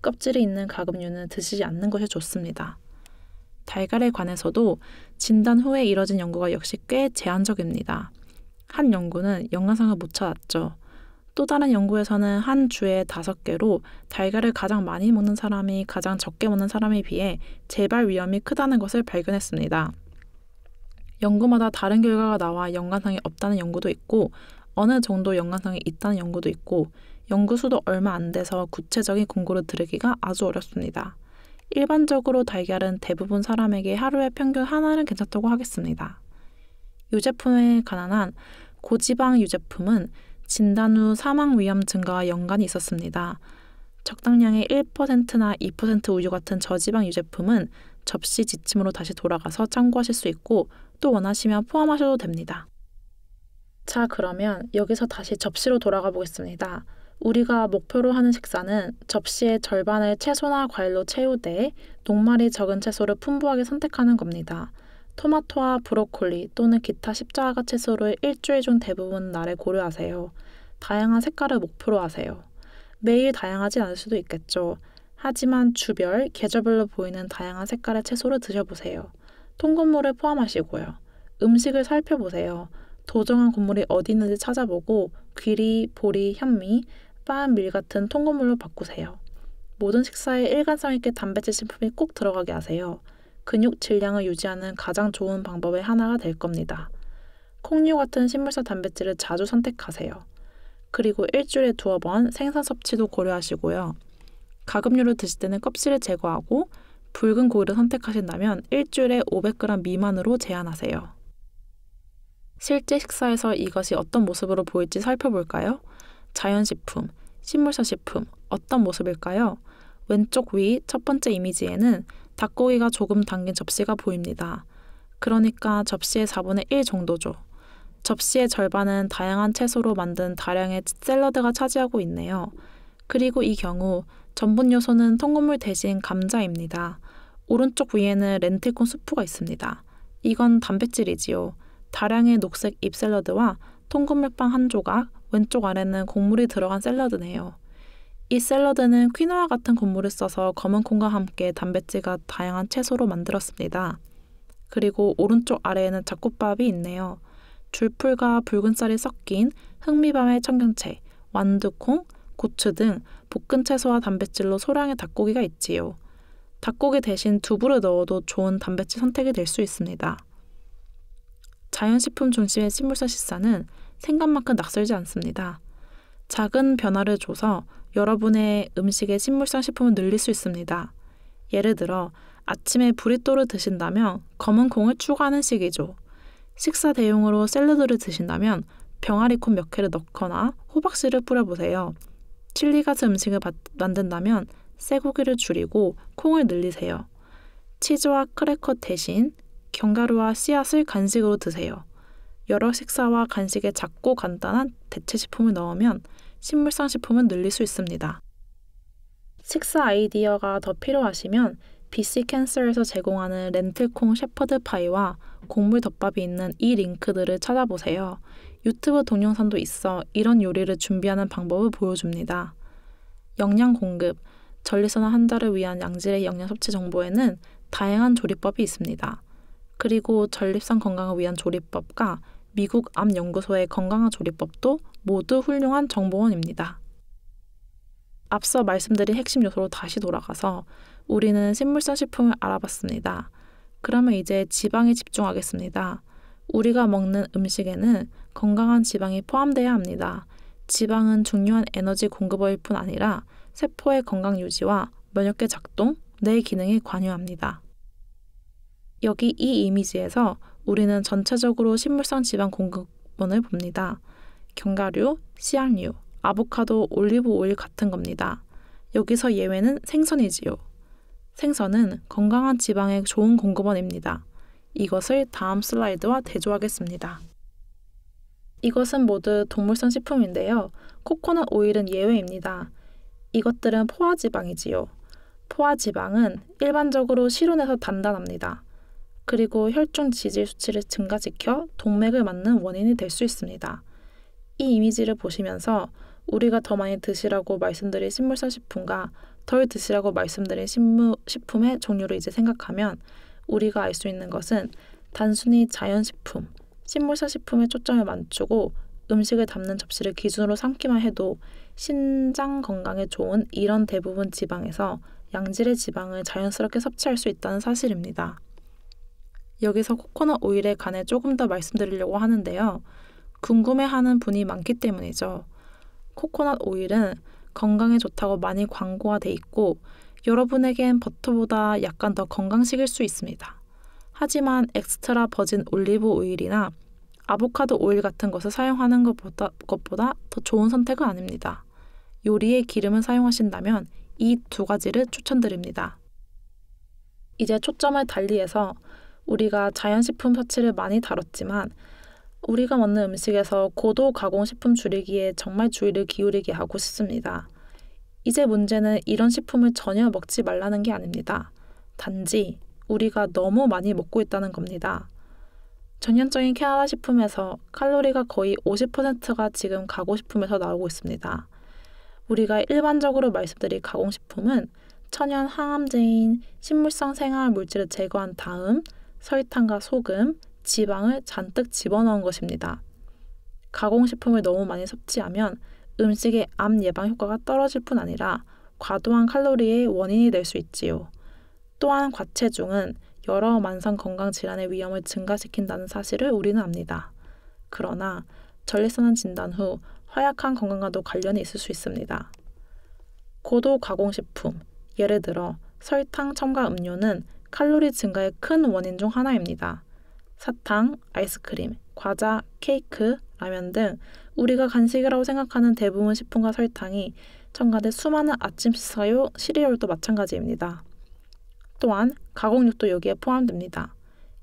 껍질이 있는 가금류는 드시지 않는 것이 좋습니다. 달걀에 관해서도 진단 후에 이뤄진 연구가 역시 꽤 제한적입니다. 한 연구는 연관성을 못 찾았죠. 또 다른 연구에서는 한 주에 5개로 달걀을 가장 많이 먹는 사람이 가장 적게 먹는 사람에 비해 재발 위험이 크다는 것을 발견했습니다. 연구마다 다른 결과가 나와 연관성이 없다는 연구도 있고 어느 정도 연관성이 있다는 연구도 있고 연구 수도 얼마 안 돼서 구체적인 공고를 들으기가 아주 어렵습니다. 일반적으로 달걀은 대부분 사람에게 하루에 평균 하나는 괜찮다고 하겠습니다. 유제품에 관한 한 고지방 유제품은 진단 후 사망 위험 증가와 연관이 있었습니다. 적당량의 1%나 2% 우유 같은 저지방 유제품은 접시 지침으로 다시 돌아가서 참고하실 수 있고 또 원하시면 포함하셔도 됩니다. 자, 그러면 여기서 다시 접시로 돌아가 보겠습니다. 우리가 목표로 하는 식사는 접시의 절반을 채소나 과일로 채우되 녹말이 적은 채소를 풍부하게 선택하는 겁니다. 토마토와 브로콜리 또는 기타 십자가 채소를 일주일 중 대부분 날에 고려하세요. 다양한 색깔을 목표로 하세요. 매일 다양하지 않을 수도 있겠죠. 하지만 주별, 계절별로 보이는 다양한 색깔의 채소를 드셔보세요. 통곡물을 포함하시고요. 음식을 살펴보세요. 도정한 곡물이 어디 있는지 찾아보고 귀리, 보리, 현미, 빠, 밀 같은 통곡물로 바꾸세요. 모든 식사에 일관성 있게 단백질 식품이 꼭 들어가게 하세요. 근육 질량을 유지하는 가장 좋은 방법의 하나가 될 겁니다. 콩류 같은 식물성 단백질을 자주 선택하세요. 그리고 일주일에 2번 생선 섭취도 고려하시고요. 가금류를 드실 때는 껍질을 제거하고 붉은 고기를 선택하신다면 일주일에 500g 미만으로 제한하세요. 실제 식사에서 이것이 어떤 모습으로 보일지 살펴볼까요? 자연식품, 식물성 식품, 어떤 모습일까요? 왼쪽 위 첫 번째 이미지에는 닭고기가 조금 담긴 접시가 보입니다. 그러니까 접시의 4분의 1 정도죠. 접시의 절반은 다양한 채소로 만든 다량의 샐러드가 차지하고 있네요. 그리고 이 경우 전분 요소는 통곡물 대신 감자입니다. 오른쪽 위에는 렌틸콩 수프가 있습니다. 이건 단백질이지요. 다량의 녹색 잎 샐러드와 통곡물빵 한 조각, 왼쪽 아래는 곡물이 들어간 샐러드네요. 이 샐러드는 퀴노아 같은 곡물을 써서 검은 콩과 함께 단백질과 다양한 채소로 만들었습니다. 그리고 오른쪽 아래에는 잡곡밥이 있네요. 줄풀과 붉은 쌀이 섞인 흑미밤의 청경채, 완두콩, 고추 등 볶은 채소와 단백질로 소량의 닭고기가 있지요. 닭고기 대신 두부를 넣어도 좋은 단백질 선택이 될 수 있습니다. 자연식품 중심의 식물성 식사는 생각만큼 낯설지 않습니다. 작은 변화를 줘서 여러분의 음식에 식물성 식품을 늘릴 수 있습니다. 예를 들어 아침에 브리또를 드신다면 검은 콩을 추가하는 식이죠. 식사 대용으로 샐러드를 드신다면 병아리콩 몇 개를 넣거나 호박씨를 뿌려보세요. 칠리 같은 음식을 만든다면 쇠고기를 줄이고 콩을 늘리세요. 치즈와 크래커 대신 견과류와 씨앗을 간식으로 드세요. 여러 식사와 간식에 작고 간단한 대체 식품을 넣으면 식물성 식품을 늘릴 수 있습니다. 식사 아이디어가 더 필요하시면 BC 캔슬에서 제공하는 렌틸콩 shepherd 파이와 곡물 덮밥이 있는 이 링크들을 찾아보세요. 유튜브 동영상도 있어 이런 요리를 준비하는 방법을 보여줍니다. 영양 공급, 전리선환 환자를 위한 양질의 영양 섭취 정보에는 다양한 조리법이 있습니다. 그리고 전립선 건강을 위한 조리법과 미국 암연구소의 건강한 조리법도 모두 훌륭한 정보원입니다. 앞서 말씀드린 핵심 요소로 다시 돌아가서 우리는 식물성 식품을 알아봤습니다. 그러면 이제 지방에 집중하겠습니다. 우리가 먹는 음식에는 건강한 지방이 포함되어야 합니다. 지방은 중요한 에너지 공급원일 뿐 아니라 세포의 건강 유지와 면역계 작동, 뇌 기능에 관여합니다. 여기 이 이미지에서 우리는 전체적으로 식물성 지방 공급원을 봅니다. 견과류, 씨앗류, 아보카도, 올리브 오일 같은 겁니다. 여기서 예외는 생선이지요. 생선은 건강한 지방의 좋은 공급원입니다. 이것을 다음 슬라이드와 대조하겠습니다. 이것은 모두 동물성 식품인데요. 코코넛 오일은 예외입니다. 이것들은 포화지방이지요. 포화지방은 일반적으로 실온에서 단단합니다. 그리고 혈중 지질 수치를 증가시켜 동맥을 맞는 원인이 될 수 있습니다. 이 이미지를 보시면서 우리가 더 많이 드시라고 말씀드린 식물성 식품과 덜 드시라고 말씀드린 식품의 종류를 이제 생각하면 우리가 알 수 있는 것은 단순히 자연식품, 식물성 식품에 초점을 맞추고 음식을 담는 접시를 기준으로 삼기만 해도 신장 건강에 좋은 이런 대부분 지방에서 양질의 지방을 자연스럽게 섭취할 수 있다는 사실입니다. 여기서 코코넛 오일에 관해 조금 더 말씀드리려고 하는데요. 궁금해하는 분이 많기 때문이죠. 코코넛 오일은 건강에 좋다고 많이 광고화돼 있고 여러분에겐 버터보다 약간 더 건강식일 수 있습니다. 하지만 엑스트라 버진 올리브 오일이나 아보카도 오일 같은 것을 사용하는 것보다 더 좋은 선택은 아닙니다. 요리에 기름을 사용하신다면 이 두 가지를 추천드립니다. 이제 초점을 달리해서 우리가 자연식품 섭취를 많이 다뤘지만 우리가 먹는 음식에서 고도 가공식품 줄이기에 정말 주의를 기울이게 하고 싶습니다. 이제 문제는 이런 식품을 전혀 먹지 말라는 게 아닙니다. 단지 우리가 너무 많이 먹고 있다는 겁니다. 전형적인 캐나다 식품에서 칼로리가 거의 50%가 지금 가공식품에서 나오고 있습니다. 우리가 일반적으로 말씀드릴 가공식품은 천연 항암제인 식물성 생화학 물질을 제거한 다음 설탕과 소금, 지방을 잔뜩 집어넣은 것입니다. 가공식품을 너무 많이 섭취하면 음식의 암 예방 효과가 떨어질 뿐 아니라 과도한 칼로리의 원인이 될 수 있지요. 또한 과체중은 여러 만성 건강 질환의 위험을 증가시킨다는 사실을 우리는 압니다. 그러나 전립선 진단 후 허약한 건강과도 관련이 있을 수 있습니다. 고도 가공식품, 예를 들어 설탕 첨가 음료는 칼로리 증가의 큰 원인 중 하나입니다. 사탕, 아이스크림, 과자, 케이크, 라면 등 우리가 간식이라고 생각하는 대부분 식품과 설탕이 첨가된 수많은 아침 식사용 시리얼도 마찬가지입니다. 또한 가공육도 여기에 포함됩니다.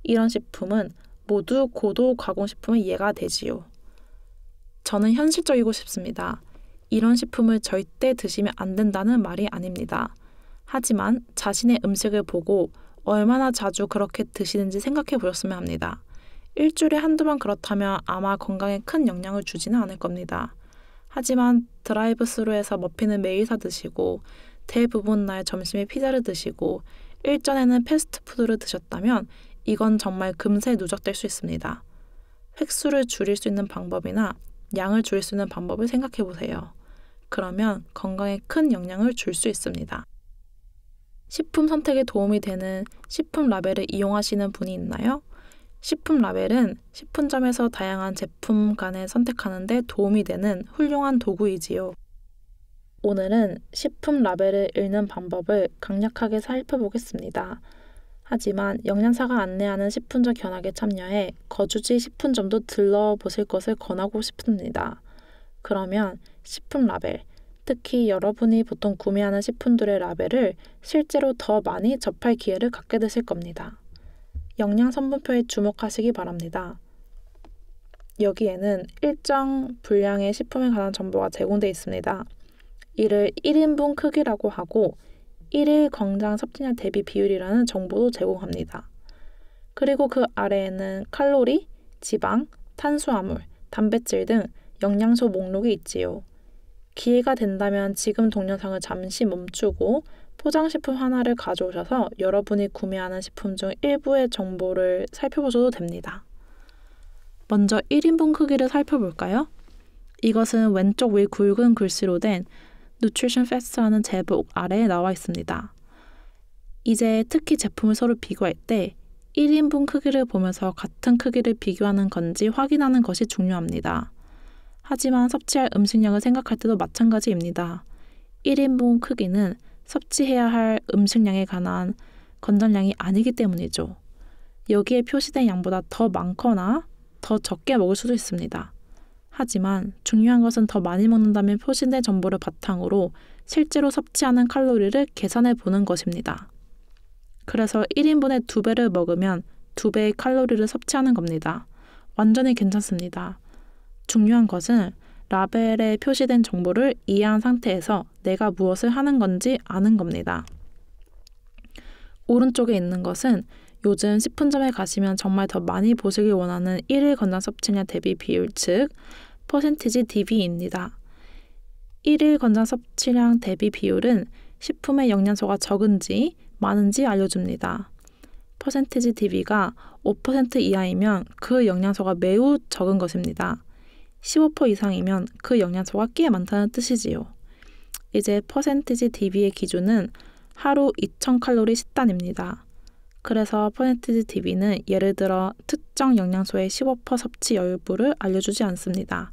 이런 식품은 모두 고도 가공식품의 예가 되지요. 저는 현실적이고 싶습니다. 이런 식품을 절대 드시면 안 된다는 말이 아닙니다. 하지만 자신의 음식을 보고 얼마나 자주 그렇게 드시는지 생각해 보셨으면 합니다. 일주일에 한두 번 그렇다면 아마 건강에 큰 영향을 주지는 않을 겁니다. 하지만 드라이브 스루에서 머핀을 매일 사 드시고 대부분 날 점심에 피자를 드시고 일전에는 패스트푸드를 드셨다면 이건 정말 금세 누적될 수 있습니다. 획수를 줄일 수 있는 방법이나 양을 줄일 수 있는 방법을 생각해 보세요. 그러면 건강에 큰 영향을 줄 수 있습니다. 식품 선택에 도움이 되는 식품 라벨을 이용하시는 분이 있나요? 식품 라벨은 식품점에서 다양한 제품 간에 선택하는 데 도움이 되는 훌륭한 도구이지요. 오늘은 식품 라벨을 읽는 방법을 간략하게 살펴보겠습니다. 하지만 영양사가 안내하는 식품자 견학에 참여해 거주지 식품점도 들러보실 것을 권하고 싶습니다. 그러면 식품 라벨, 특히 여러분이 보통 구매하는 식품들의 라벨을 실제로 더 많이 접할 기회를 갖게 되실 겁니다. 영양 성분표에 주목하시기 바랍니다. 여기에는 일정 분량의 식품에 관한 정보가 제공되어 있습니다. 이를 1인분 크기라고 하고 1일 건강 섭취량 대비 비율이라는 정보도 제공합니다. 그리고 그 아래에는 칼로리, 지방, 탄수화물, 단백질 등 영양소 목록이 있지요. 기회가 된다면 지금 동영상을 잠시 멈추고 포장식품 하나를 가져오셔서 여러분이 구매하는 식품 중 일부의 정보를 살펴보셔도 됩니다. 먼저 1인분 크기를 살펴볼까요? 이것은 왼쪽 위 굵은 글씨로 된 Nutrition Facts라는 제목 아래에 나와 있습니다. 이제 특히 제품을 서로 비교할 때 1인분 크기를 보면서 같은 크기를 비교하는 건지 확인하는 것이 중요합니다. 하지만 섭취할 음식량을 생각할 때도 마찬가지입니다. 1인분 크기는 섭취해야 할 음식량에 관한 권장량이 아니기 때문이죠. 여기에 표시된 양보다 더 많거나 더 적게 먹을 수도 있습니다. 하지만 중요한 것은 더 많이 먹는다면 표시된 정보를 바탕으로 실제로 섭취하는 칼로리를 계산해 보는 것입니다. 그래서 1인분의 2배를 먹으면 2배의 칼로리를 섭취하는 겁니다. 완전히 괜찮습니다. 중요한 것은 라벨에 표시된 정보를 이해한 상태에서 내가 무엇을 하는 건지 아는 겁니다. 오른쪽에 있는 것은 요즘 식품점에 가시면 정말 더 많이 보시길 원하는 1일 권장 섭취량 대비 비율, 즉 퍼센티지 DB입니다. 1일 권장 섭취량 대비 비율은 식품의 영양소가 적은지 많은지 알려줍니다. 퍼센티지 DB가 5% 이하이면 그 영양소가 매우 적은 것입니다. 15% 이상이면 그 영양소가 꽤 많다는 뜻이지요. 이제 퍼센티지 DB의 기준은 하루 2000칼로리 식단입니다. 그래서 퍼센티지 DB는 예를 들어 특정 영양소의 15% 섭취 여부를 알려주지 않습니다.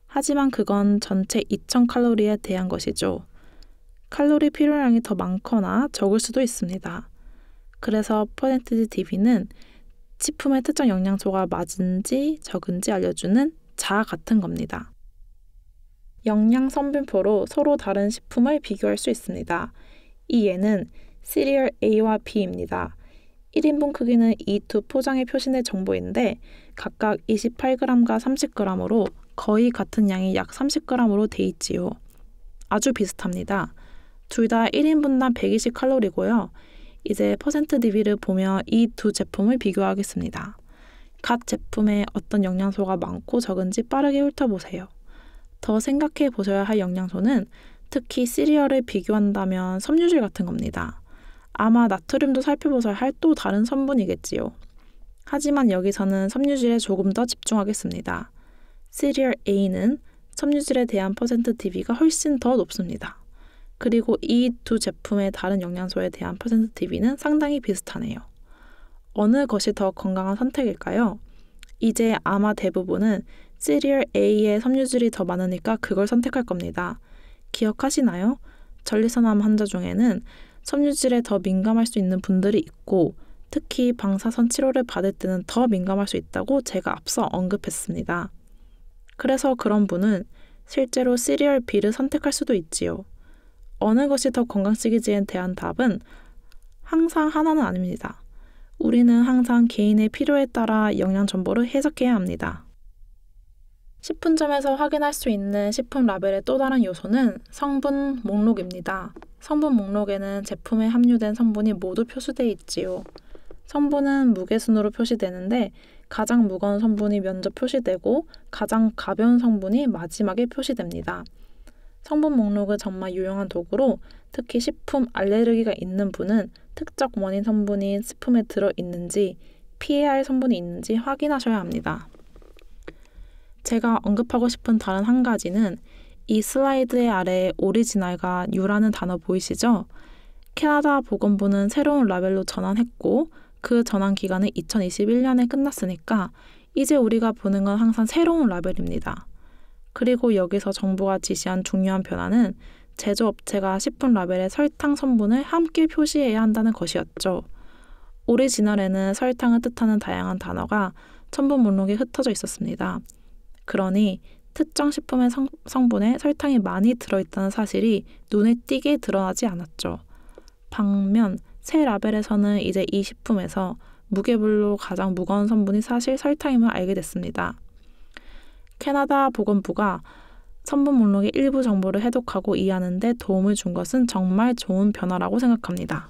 하지만 그건 전체 2000칼로리에 대한 것이죠. 칼로리 필요량이 더 많거나 적을 수도 있습니다. 그래서 퍼센티지 DB는 식품의 특정 영양소가 맞은지 적은지 알려주는 자 같은 겁니다. 영양 성분표로 서로 다른 식품을 비교할 수 있습니다. 이 예는 시리얼 A와 B입니다. 1인분 크기는 이 두 포장에 표시된 정보인데 각각 28g과 30g으로 거의 같은 양이 약 30g으로 돼 있지요. 아주 비슷합니다. 둘 다 1인분당 120칼로리고요. 이제 퍼센트 DB를 보며 이 두 제품을 비교하겠습니다. 각 제품에 어떤 영양소가 많고 적은지 빠르게 훑어보세요. 더 생각해 보셔야 할 영양소는 특히 시리얼을 비교한다면 섬유질 같은 겁니다. 아마 나트륨도 살펴보셔야 할 또 다른 성분이겠지요. 하지만 여기서는 섬유질에 조금 더 집중하겠습니다. 시리얼 A는 섬유질에 대한 퍼센트 DB가 훨씬 더 높습니다. 그리고 이 두 제품의 다른 영양소에 대한 퍼센트 DB는 상당히 비슷하네요. 어느 것이 더 건강한 선택일까요? 이제 아마 대부분은 시리얼 A의 섬유질이 더 많으니까 그걸 선택할 겁니다. 기억하시나요? 전립선암 환자 중에는 섬유질에 더 민감할 수 있는 분들이 있고 특히 방사선 치료를 받을 때는 더 민감할 수 있다고 제가 앞서 언급했습니다. 그래서 그런 분은 실제로 시리얼 B를 선택할 수도 있지요. 어느 것이 더 건강식이지에 대한 답은 항상 하나는 아닙니다. 우리는 항상 개인의 필요에 따라 영양 정보를 해석해야 합니다. 식품점에서 확인할 수 있는 식품 라벨의 또 다른 요소는 성분 목록입니다. 성분 목록에는 제품에 함유된 성분이 모두 표시되어 있지요. 성분은 무게순으로 표시되는데 가장 무거운 성분이 먼저 표시되고 가장 가벼운 성분이 마지막에 표시됩니다. 성분 목록은 정말 유용한 도구로 특히 식품 알레르기가 있는 분은 특정 원인 성분이 식품에 들어있는지 피해야 할 성분이 있는지 확인하셔야 합니다. 제가 언급하고 싶은 다른 한 가지는 이 슬라이드의 아래에 오리지널과 뉴라는 단어 보이시죠? 캐나다 보건부는 새로운 라벨로 전환했고 그 전환 기간은 2021년에 끝났으니까 이제 우리가 보는 건 항상 새로운 라벨입니다. 그리고 여기서 정부가 지시한 중요한 변화는 제조업체가 식품 라벨에 설탕 성분을 함께 표시해야 한다는 것이었죠. 오리지널에는 설탕을 뜻하는 다양한 단어가 성분 목록에 흩어져 있었습니다. 그러니 특정 식품의 성분에 설탕이 많이 들어있다는 사실이 눈에 띄게 드러나지 않았죠. 반면 새 라벨에서는 이제 이 식품에서 무게별로 가장 무거운 성분이 사실 설탕임을 알게 됐습니다. 캐나다 보건부가 성분 목록의 일부 정보를 해독하고 이해하는 데 도움을 준 것은 정말 좋은 변화라고 생각합니다.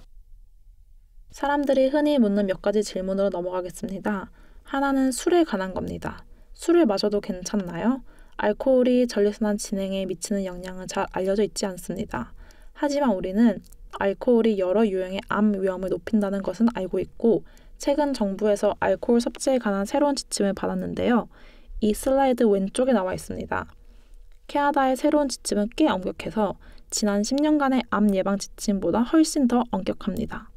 사람들이 흔히 묻는 몇 가지 질문으로 넘어가겠습니다. 하나는 술에 관한 겁니다. 술을 마셔도 괜찮나요? 알코올이 전립선암 진행에 미치는 영향은 잘 알려져 있지 않습니다. 하지만 우리는 알코올이 여러 유형의 암 위험을 높인다는 것은 알고 있고 최근 정부에서 알코올 섭취에 관한 새로운 지침을 받았는데요. 이 슬라이드 왼쪽에 나와 있습니다. 캐나다의 새로운 지침은 꽤 엄격해서 지난 10년간의 암 예방 지침보다 훨씬 더 엄격합니다.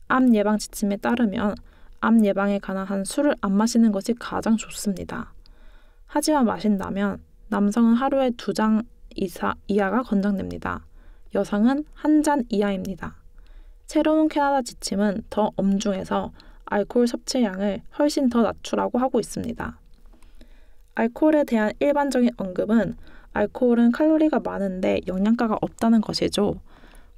암 예방 지침에 따르면 암 예방에 관한 한 술을 안 마시는 것이 가장 좋습니다. 하지만 마신다면 남성은 하루에 2잔 이하가 권장됩니다. 여성은 1잔 이하입니다. 새로운 캐나다 지침은 더 엄중해서 알코올 섭취량을 훨씬 더 낮추라고 하고 있습니다. 알코올에 대한 일반적인 언급은 알코올은 칼로리가 많은데 영양가가 없다는 것이죠.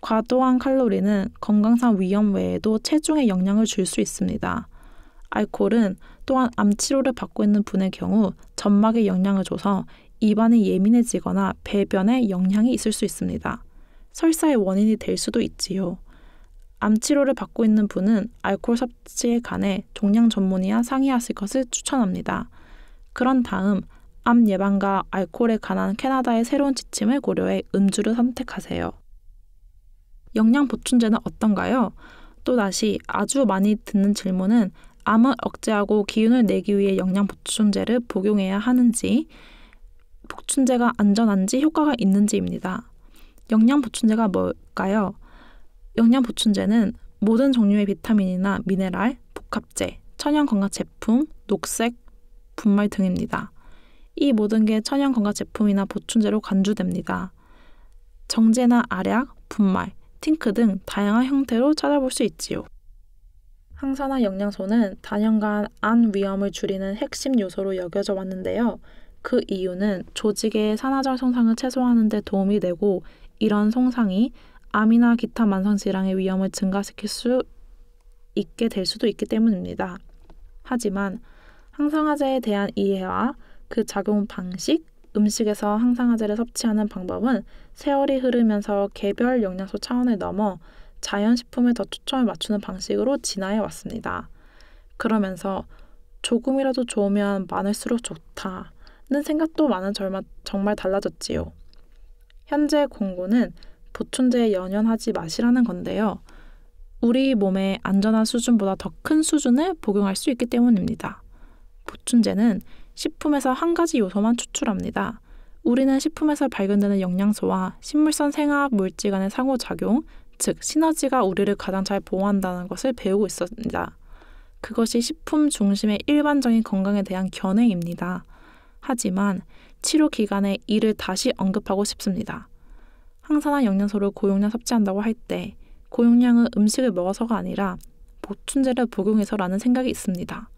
과도한 칼로리는 건강상 위험 외에도 체중에 영향을 줄 수 있습니다. 알코올은 또한 암 치료를 받고 있는 분의 경우 점막에 영향을 줘서 입안이 예민해지거나 배변에 영향이 있을 수 있습니다. 설사의 원인이 될 수도 있지요. 암 치료를 받고 있는 분은 알코올 섭취에 관해 종양 전문의와 상의하실 것을 추천합니다. 그런 다음 암 예방과 알코올에 관한 캐나다의 새로운 지침을 고려해 음주를 선택하세요. 영양 보충제는 어떤가요? 또다시 아주 많이 듣는 질문은 암을 억제하고 기운을 내기 위해 영양 보충제를 복용해야 하는지, 보충제가 안전한지 효과가 있는지입니다. 영양 보충제가 뭘까요? 영양 보충제는 모든 종류의 비타민이나 미네랄, 복합제, 천연 건강 제품, 녹색, 분말 등입니다. 이 모든 게 천연 건강 제품이나 보충제로 간주됩니다. 정제나 알약, 분말, 팅크 등 다양한 형태로 찾아볼 수 있지요. 항산화 영양소는 단연간 암 위험을 줄이는 핵심 요소로 여겨져 왔는데요. 그 이유는 조직의 산화절 손상을 최소화하는 데 도움이 되고 이런 손상이 암이나 기타 만성질환의 위험을 증가시킬 수 있게 될 수도 있기 때문입니다. 하지만 항산화제에 대한 이해와 그 작용 방식, 음식에서 항산화제를 섭취하는 방법은 세월이 흐르면서 개별 영양소 차원을 넘어 자연식품에 더 초점을 맞추는 방식으로 진화해 왔습니다. 그러면서 조금이라도 좋으면 많을수록 좋다는 생각도 많은 정말 달라졌지요. 현재 권고는 보충제에 연연하지 마시라는 건데요. 우리 몸의 안전한 수준보다 더 큰 수준을 복용할 수 있기 때문입니다. 보충제는 식품에서 한 가지 요소만 추출합니다. 우리는 식품에서 발견되는 영양소와 식물성 생화학 물질 간의 상호작용, 즉 시너지가 우리를 가장 잘 보호한다는 것을 배우고 있습니다. 그것이 식품 중심의 일반적인 건강에 대한 견해입니다. 하지만 치료 기간에 이를 다시 언급하고 싶습니다. 항산화 영양소를 고용량 섭취한다고 할 때 고용량은 음식을 먹어서가 아니라 보충제를 복용해서라는 생각이 있습니다.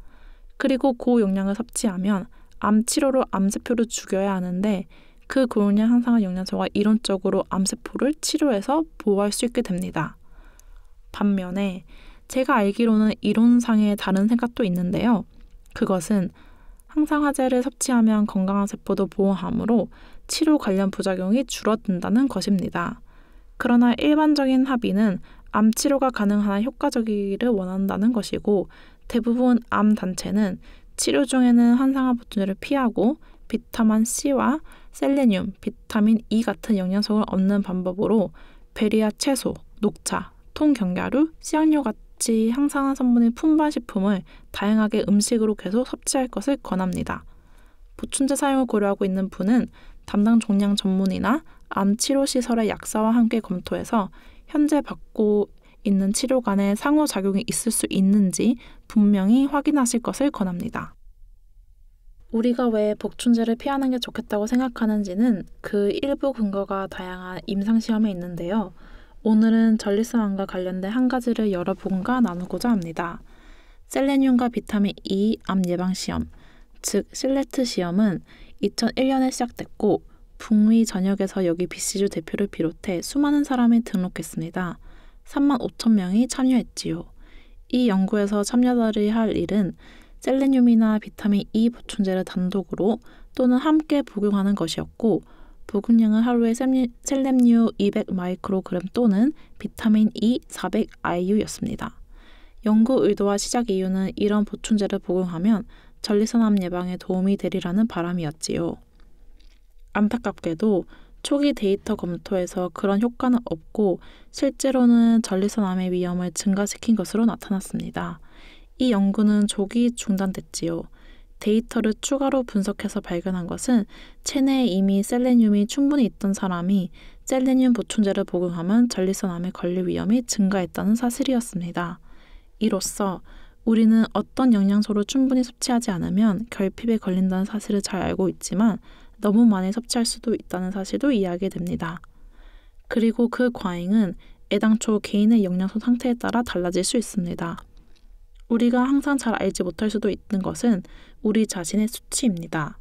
그리고 고용량을 섭취하면 암 치료로 암세포를 죽여야 하는데 그 고용량 항산화 영양소가 이론적으로 암세포를 치료해서 보호할 수 있게 됩니다. 반면에 제가 알기로는 이론상의 다른 생각도 있는데요. 그것은 항산화제를 섭취하면 건강한 세포도 보호하므로 치료 관련 부작용이 줄어든다는 것입니다. 그러나 일반적인 합의는 암 치료가 가능한 효과적이기를 원한다는 것이고 대부분 암 단체는 치료 중에는 항산화 보충제를 피하고 비타민 C와 셀레늄, 비타민 E 같은 영양소를 얻는 방법으로 베리와 채소, 녹차, 통경가루, 씨앗료 같이 항산화 성분이 풍부한 식품을 다양하게 음식으로 계속 섭취할 것을 권합니다. 보충제 사용을 고려하고 있는 분은 담당 종양 전문의나 암 치료 시설의 약사와 함께 검토해서 현재 받고 있는 치료 간에 상호작용이 있을 수 있는지 분명히 확인하실 것을 권합니다. 우리가 왜 보충제를 피하는 게 좋겠다고 생각하는지는 그 일부 근거가 다양한 임상시험에 있는데요. 오늘은 전립선암과 관련된 한 가지를 여러분과 나누고자 합니다. 셀레늄과 비타민 E 암 예방 시험, 즉 실레트 시험은 2001년에 시작됐고 북미 전역에서 여기 BC주 대표를 비롯해 수많은 사람이 등록했습니다. 3만 5천 명이 참여했지요. 이 연구에서 참여자들이 할 일은 셀레늄이나 비타민 E 보충제를 단독으로 또는 함께 복용하는 것이었고 복용량은 하루에 셀레늄 200 마이크로그램 또는 비타민 E 400 IU였습니다. 연구 의도와 시작 이유는 이런 보충제를 복용하면 전립선암 예방에 도움이 되리라는 바람이었지요. 안타깝게도 초기 데이터 검토에서 그런 효과는 없고 실제로는 전립선암의 위험을 증가시킨 것으로 나타났습니다. 이 연구는 조기 중단됐지요. 데이터를 추가로 분석해서 발견한 것은 체내에 이미 셀레늄이 충분히 있던 사람이 셀레늄 보충제를 복용하면 전립선암에 걸릴 위험이 증가했다는 사실이었습니다. 이로써 우리는 어떤 영양소를 충분히 섭취하지 않으면 결핍에 걸린다는 사실을 잘 알고 있지만 너무 많이 섭취할 수도 있다는 사실도 이해하게 됩니다. 그리고 그 과잉은 애당초 개인의 영양소 상태에 따라 달라질 수 있습니다. 우리가 항상 잘 알지 못할 수도 있는 것은 우리 자신의 수치입니다.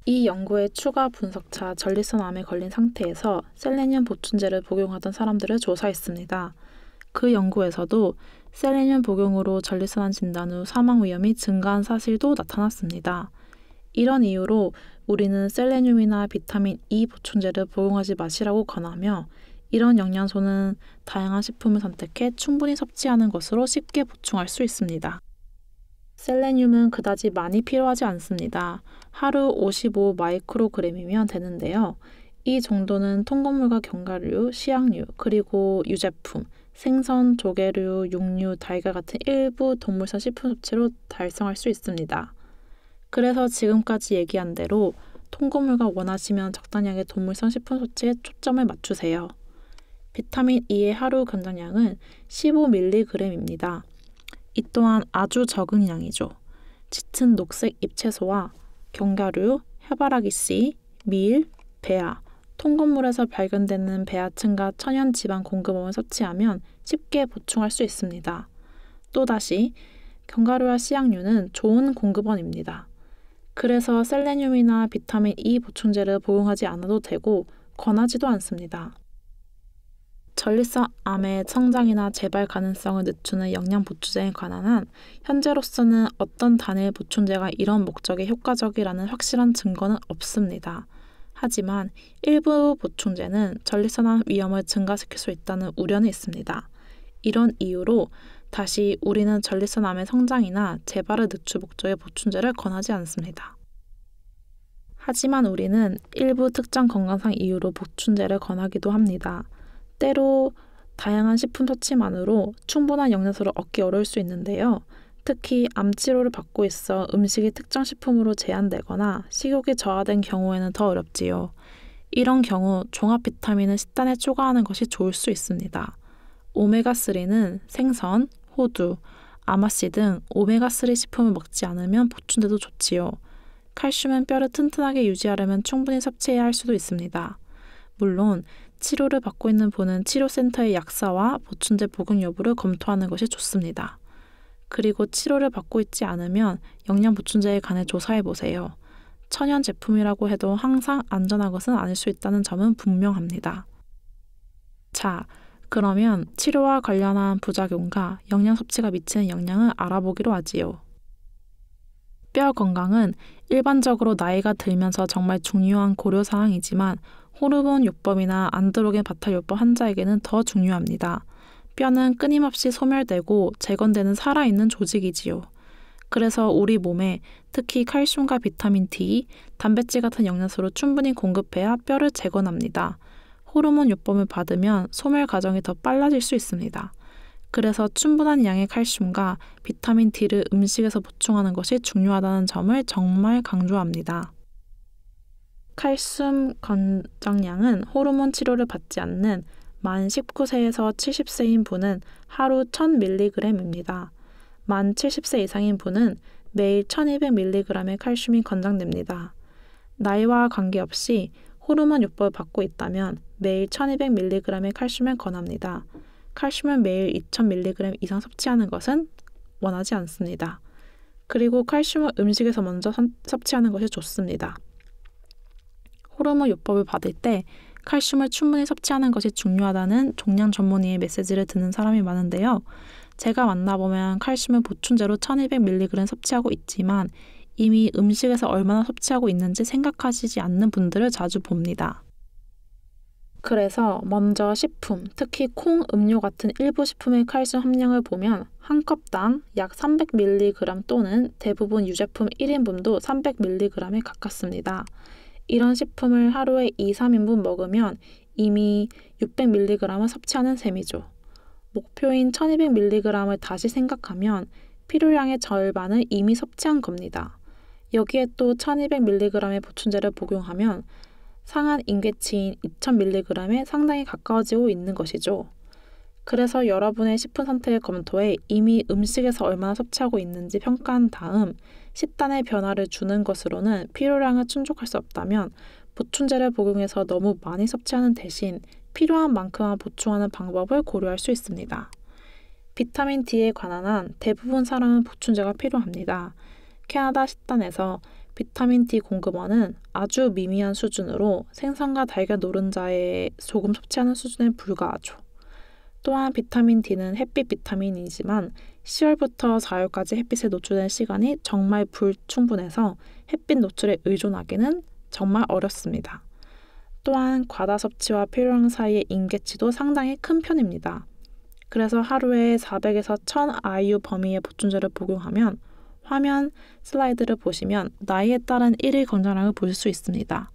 이 연구의 추가 분석차 전립선암에 걸린 상태에서 셀레늄 보충제를 복용하던 사람들을 조사했습니다. 그 연구에서도 셀레늄 복용으로 전립선암 진단 후 사망 위험이 증가한 사실도 나타났습니다. 이런 이유로 우리는 셀레늄이나 비타민 E 보충제를 복용하지 마시라고 권하며 이런 영양소는 다양한 식품을 선택해 충분히 섭취하는 것으로 쉽게 보충할 수 있습니다. 셀레늄은 그다지 많이 필요하지 않습니다. 하루 55 마이크로그램이면 되는데요. 이 정도는 통곡물과 견과류, 시약류, 그리고 유제품, 생선, 조개류, 육류, 달걀 같은 일부 동물성 식품 섭취로 달성할 수 있습니다. 그래서 지금까지 얘기한 대로 통곡물과 원하시면 적당량의 동물성 식품 섭취에 초점을 맞추세요. 비타민 E의 하루 권장량은 15mg입니다. 이 또한 아주 적은 양이죠. 짙은 녹색 잎채소와 견과류, 해바라기씨, 밀, 배아, 통곡물에서 발견되는 배아층과 천연 지방 공급원을 섭취하면 쉽게 보충할 수 있습니다. 또다시 견과류와 씨앗류는 좋은 공급원입니다. 그래서 셀레늄이나 비타민 E 보충제를 복용하지 않아도 되고 권하지도 않습니다. 전립선암의 성장이나 재발 가능성을 늦추는 영양 보충제에 관한 한 현재로서는 어떤 단일 보충제가 이런 목적에 효과적이라는 확실한 증거는 없습니다. 하지만 일부 보충제는 전립선암 위험을 증가시킬 수 있다는 우려는 있습니다. 이런 이유로 다시 우리는 전립선암의 성장이나 재발을 늦출 목적의 보충제를 권하지 않습니다. 하지만 우리는 일부 특정 건강상 이유로 보충제를 권하기도 합니다. 때로 다양한 식품 섭취만으로 충분한 영양소를 얻기 어려울 수 있는데요. 특히 암 치료를 받고 있어 음식이 특정 식품으로 제한되거나 식욕이 저하된 경우에는 더 어렵지요. 이런 경우 종합 비타민을 식단에 추가하는 것이 좋을 수 있습니다. 오메가3는 생선, 호두, 아마씨 등 오메가3 식품을 먹지 않으면 보충돼도 좋지요. 칼슘은 뼈를 튼튼하게 유지하려면 충분히 섭취해야 할 수도 있습니다. 물론 치료를 받고 있는 분은 치료센터의 약사와 보충제 복용 여부를 검토하는 것이 좋습니다. 그리고 치료를 받고 있지 않으면 영양 보충제에 관해 조사해보세요. 천연 제품이라고 해도 항상 안전한 것은 아닐 수 있다는 점은 분명합니다. 자, 그러면 치료와 관련한 부작용과 영양 섭취가 미치는 영향을 알아보기로 하지요. 뼈 건강은 일반적으로 나이가 들면서 정말 중요한 고려사항이지만 호르몬 요법이나 안드로겐 바탈요법 환자에게는 더 중요합니다. 뼈는 끊임없이 소멸되고 재건되는 살아있는 조직이지요. 그래서 우리 몸에 특히 칼슘과 비타민 D, 단백질 같은 영양소를 충분히 공급해야 뼈를 재건합니다. 호르몬 요법을 받으면 소멸 과정이 더 빨라질 수 있습니다. 그래서 충분한 양의 칼슘과 비타민 D를 음식에서 보충하는 것이 중요하다는 점을 정말 강조합니다. 칼슘 권장량은 호르몬 치료를 받지 않는 만 19세에서 70세인 분은 하루 1000mg입니다. 만 70세 이상인 분은 매일 1200mg의 칼슘이 권장됩니다. 나이와 관계없이 호르몬 요법을 받고 있다면 매일 1200mg의 칼슘을 권합니다. 칼슘은 매일 2000mg 이상 섭취하는 것은 원하지 않습니다. 그리고 칼슘을 음식에서 먼저 섭취하는 것이 좋습니다. 호르몬 요법을 받을 때 칼슘을 충분히 섭취하는 것이 중요하다는 종양 전문의의 메시지를 듣는 사람이 많은데요. 제가 만나보면 칼슘을 보충제로 1200mg 섭취하고 있지만 이미 음식에서 얼마나 섭취하고 있는지 생각하시지 않는 분들을 자주 봅니다. 그래서 먼저 식품, 특히 콩, 음료 같은 일부 식품의 칼슘 함량을 보면 한 컵당 약 300mg 또는 대부분 유제품 1인분도 300mg에 가깝습니다. 이런 식품을 하루에 2, 3인분 먹으면 이미 600mg을 섭취하는 셈이죠. 목표인 1200mg을 다시 생각하면 필요량의 절반을 이미 섭취한 겁니다. 여기에 또 1200mg의 보충제를 복용하면 상한 임계치인 2000mg에 상당히 가까워지고 있는 것이죠. 그래서 여러분의 식품 선택을 검토해 이미 음식에서 얼마나 섭취하고 있는지 평가한 다음 식단의 변화를 주는 것으로는 필요량을 충족할 수 없다면 보충제를 복용해서 너무 많이 섭취하는 대신 필요한 만큼만 보충하는 방법을 고려할 수 있습니다. 비타민 D에 관한 한 대부분 사람은 보충제가 필요합니다. 캐나다 식단에서 비타민 D 공급원은 아주 미미한 수준으로 생선과 달걀 노른자에 조금 섭취하는 수준에 불과하죠. 또한 비타민 D는 햇빛 비타민이지만 10월부터 4월까지 햇빛에 노출된 시간이 정말 불충분해서 햇빛 노출에 의존하기는 정말 어렵습니다. 또한 과다 섭취와 필요량 사이의 임계치도 상당히 큰 편입니다. 그래서 하루에 400에서 1000 IU 범위의 보충제를 복용하면 화면 슬라이드를 보시면 나이에 따른 일일 권장량을 보실 수 있습니다.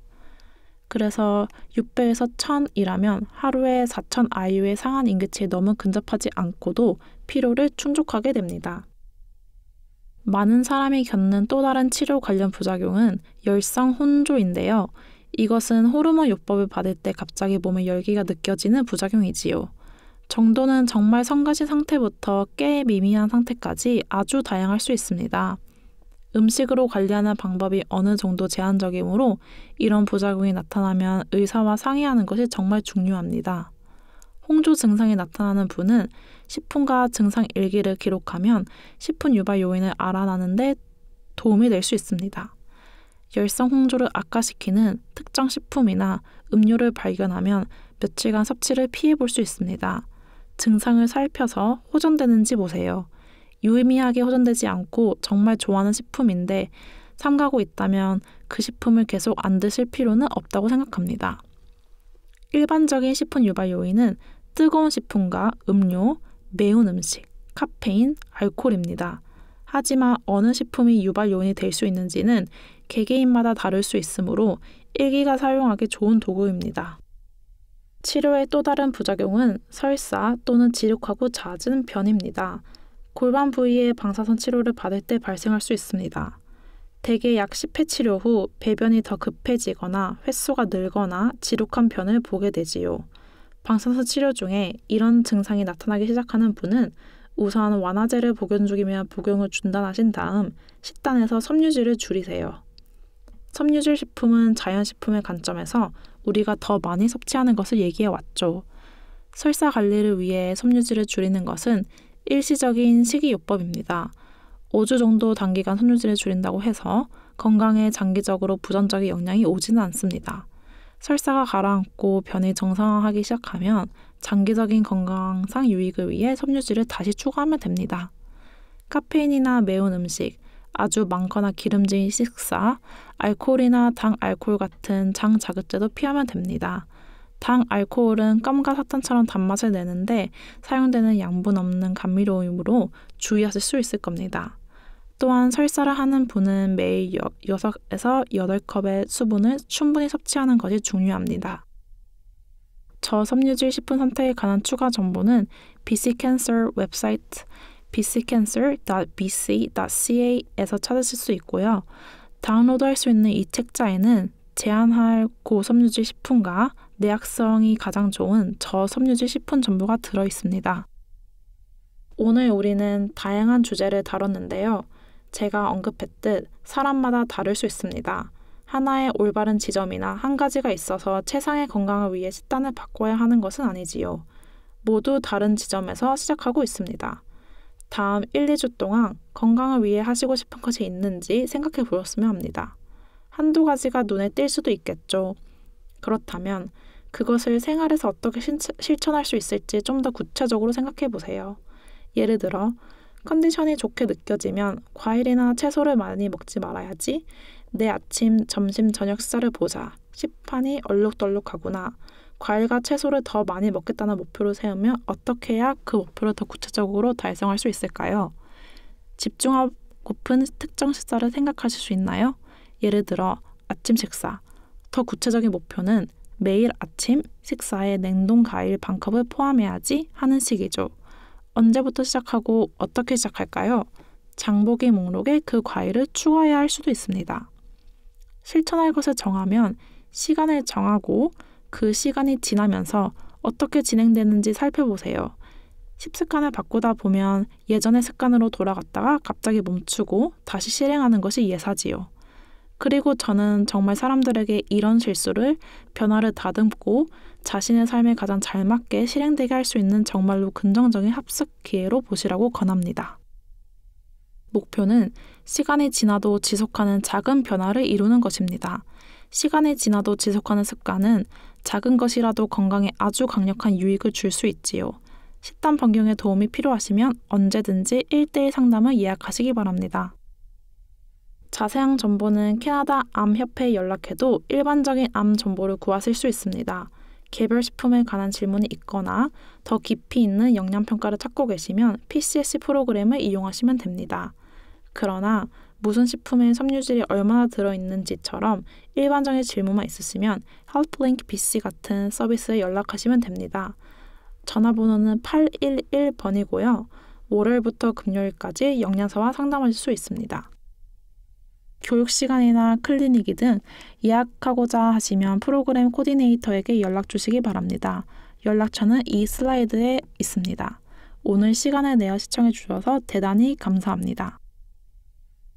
그래서 600에서 1000이라면 하루에 4000 IU의 상한 임계치에 너무 근접하지 않고도 필요를 충족하게 됩니다. 많은 사람이 겪는 또 다른 치료 관련 부작용은 열성 혼조인데요. 이것은 호르몬 요법을 받을 때 갑자기 몸에 열기가 느껴지는 부작용이지요. 정도는 정말 성가신 상태부터 꽤 미미한 상태까지 아주 다양할 수 있습니다. 음식으로 관리하는 방법이 어느 정도 제한적이므로 이런 부작용이 나타나면 의사와 상의하는 것이 정말 중요합니다. 홍조 증상이 나타나는 분은 식품과 증상 일기를 기록하면 식품 유발 요인을 알아내는 데 도움이 될 수 있습니다. 열성 홍조를 악화시키는 특정 식품이나 음료를 발견하면 며칠간 섭취를 피해 볼 수 있습니다. 증상을 살펴서 호전되는지 보세요. 유의미하게 호전되지 않고 정말 좋아하는 식품인데 삼가고 있다면 그 식품을 계속 안 드실 필요는 없다고 생각합니다. 일반적인 식품 유발 요인은 뜨거운 식품과 음료, 매운 음식, 카페인, 알코올입니다. 하지만 어느 식품이 유발 요인이 될 수 있는지는 개개인마다 다를 수 있으므로 일기가 사용하기 좋은 도구입니다. 치료의 또 다른 부작용은 설사 또는 지룩하고 잦은 변입니다. 골반 부위의 방사선 치료를 받을 때 발생할 수 있습니다. 대개 약 10회 치료 후 배변이 더 급해지거나 횟수가 늘거나 지룩한 변을 보게 되지요. 방사선 치료 중에 이런 증상이 나타나기 시작하는 분은 우선 완화제를 복용 중이며 복용을 중단하신 다음 식단에서 섬유질을 줄이세요. 섬유질 식품은 자연식품의 관점에서 우리가 더 많이 섭취하는 것을 얘기해 왔죠. 설사 관리를 위해 섬유질을 줄이는 것은 일시적인 식이요법입니다. 5주 정도 단기간 섬유질을 줄인다고 해서 건강에 장기적으로 부정적인 영향이 오지는 않습니다. 설사가 가라앉고 변이 정상화하기 시작하면 장기적인 건강상 유익을 위해 섬유질을 다시 추가하면 됩니다. 카페인이나 매운 음식, 아주 많거나 기름진 식사, 알코올이나 당 알코올 같은 장 자극제도 피하면 됩니다. 당 알코올은 껌과 사탕처럼 단맛을 내는데 사용되는 양분 없는 감미료이므로 주의하실 수 있을 겁니다. 또한 설사를 하는 분은 매일 6에서 8컵의 수분을 충분히 섭취하는 것이 중요합니다. 저섬유질 식품 선택에 관한 추가 정보는 BC Cancer 웹사이트 bccancer.bc.ca에서 찾으실 수 있고요. 다운로드할 수 있는 이 책자에는 제한할 고섬유질 식품과 내약성이 가장 좋은 저섬유질 식품 정보가 들어있습니다. 오늘 우리는 다양한 주제를 다뤘는데요. 제가 언급했듯 사람마다 다를 수 있습니다. 하나의 올바른 지점이나 한 가지가 있어서 최상의 건강을 위해 식단을 바꿔야 하는 것은 아니지요. 모두 다른 지점에서 시작하고 있습니다. 다음 1, 2주 동안 건강을 위해 하시고 싶은 것이 있는지 생각해 보셨으면 합니다. 한두 가지가 눈에 띌 수도 있겠죠. 그렇다면 그것을 생활에서 어떻게 실천할 수 있을지 좀 더 구체적으로 생각해 보세요. 예를 들어 컨디션이 좋게 느껴지면 과일이나 채소를 많이 먹지 말아야지. 내 아침, 점심, 저녁 식사를 보자. 식판이 얼룩덜룩하구나. 과일과 채소를 더 많이 먹겠다는 목표를 세우면 어떻게 해야 그 목표를 더 구체적으로 달성할 수 있을까요? 집중하고픈 특정 식사를 생각하실 수 있나요? 예를 들어 아침 식사. 더 구체적인 목표는 매일 아침 식사에 냉동 과일 반 컵을 포함해야지 하는 식이죠. 언제부터 시작하고 어떻게 시작할까요? 장보기 목록에 그 과일을 추가해야 할 수도 있습니다. 실천할 것을 정하면 시간을 정하고 그 시간이 지나면서 어떻게 진행되는지 살펴보세요. 습관을 바꾸다 보면 예전의 습관으로 돌아갔다가 갑자기 멈추고 다시 실행하는 것이 예사지요. 그리고 저는 정말 사람들에게 이런 실수를 변화를 다듬고 자신의 삶에 가장 잘 맞게 실행되게 할 수 있는 정말로 긍정적인 합숙 기회로 보시라고 권합니다. 목표는 시간이 지나도 지속하는 작은 변화를 이루는 것입니다. 시간이 지나도 지속하는 습관은 작은 것이라도 건강에 아주 강력한 유익을 줄 수 있지요. 식단 변경에 도움이 필요하시면 언제든지 1:1 상담을 예약하시기 바랍니다. 자세한 정보는 캐나다 암협회에 연락해도 일반적인 암 정보를 구하실 수 있습니다. 개별 식품에 관한 질문이 있거나 더 깊이 있는 영양평가를 찾고 계시면 PCSC 프로그램을 이용하시면 됩니다. 그러나 무슨 식품에 섬유질이 얼마나 들어있는지처럼 일반적인 질문만 있으시면 헬프링크 BC 같은 서비스에 연락하시면 됩니다. 전화번호는 811번이고요. 월요일부터 금요일까지 영양사와 상담하실 수 있습니다. 교육시간이나 클리닉이든 예약하고자 하시면 프로그램 코디네이터에게 연락 주시기 바랍니다. 연락처는 이 슬라이드에 있습니다. 오늘 시간을 내어 시청해 주셔서 대단히 감사합니다.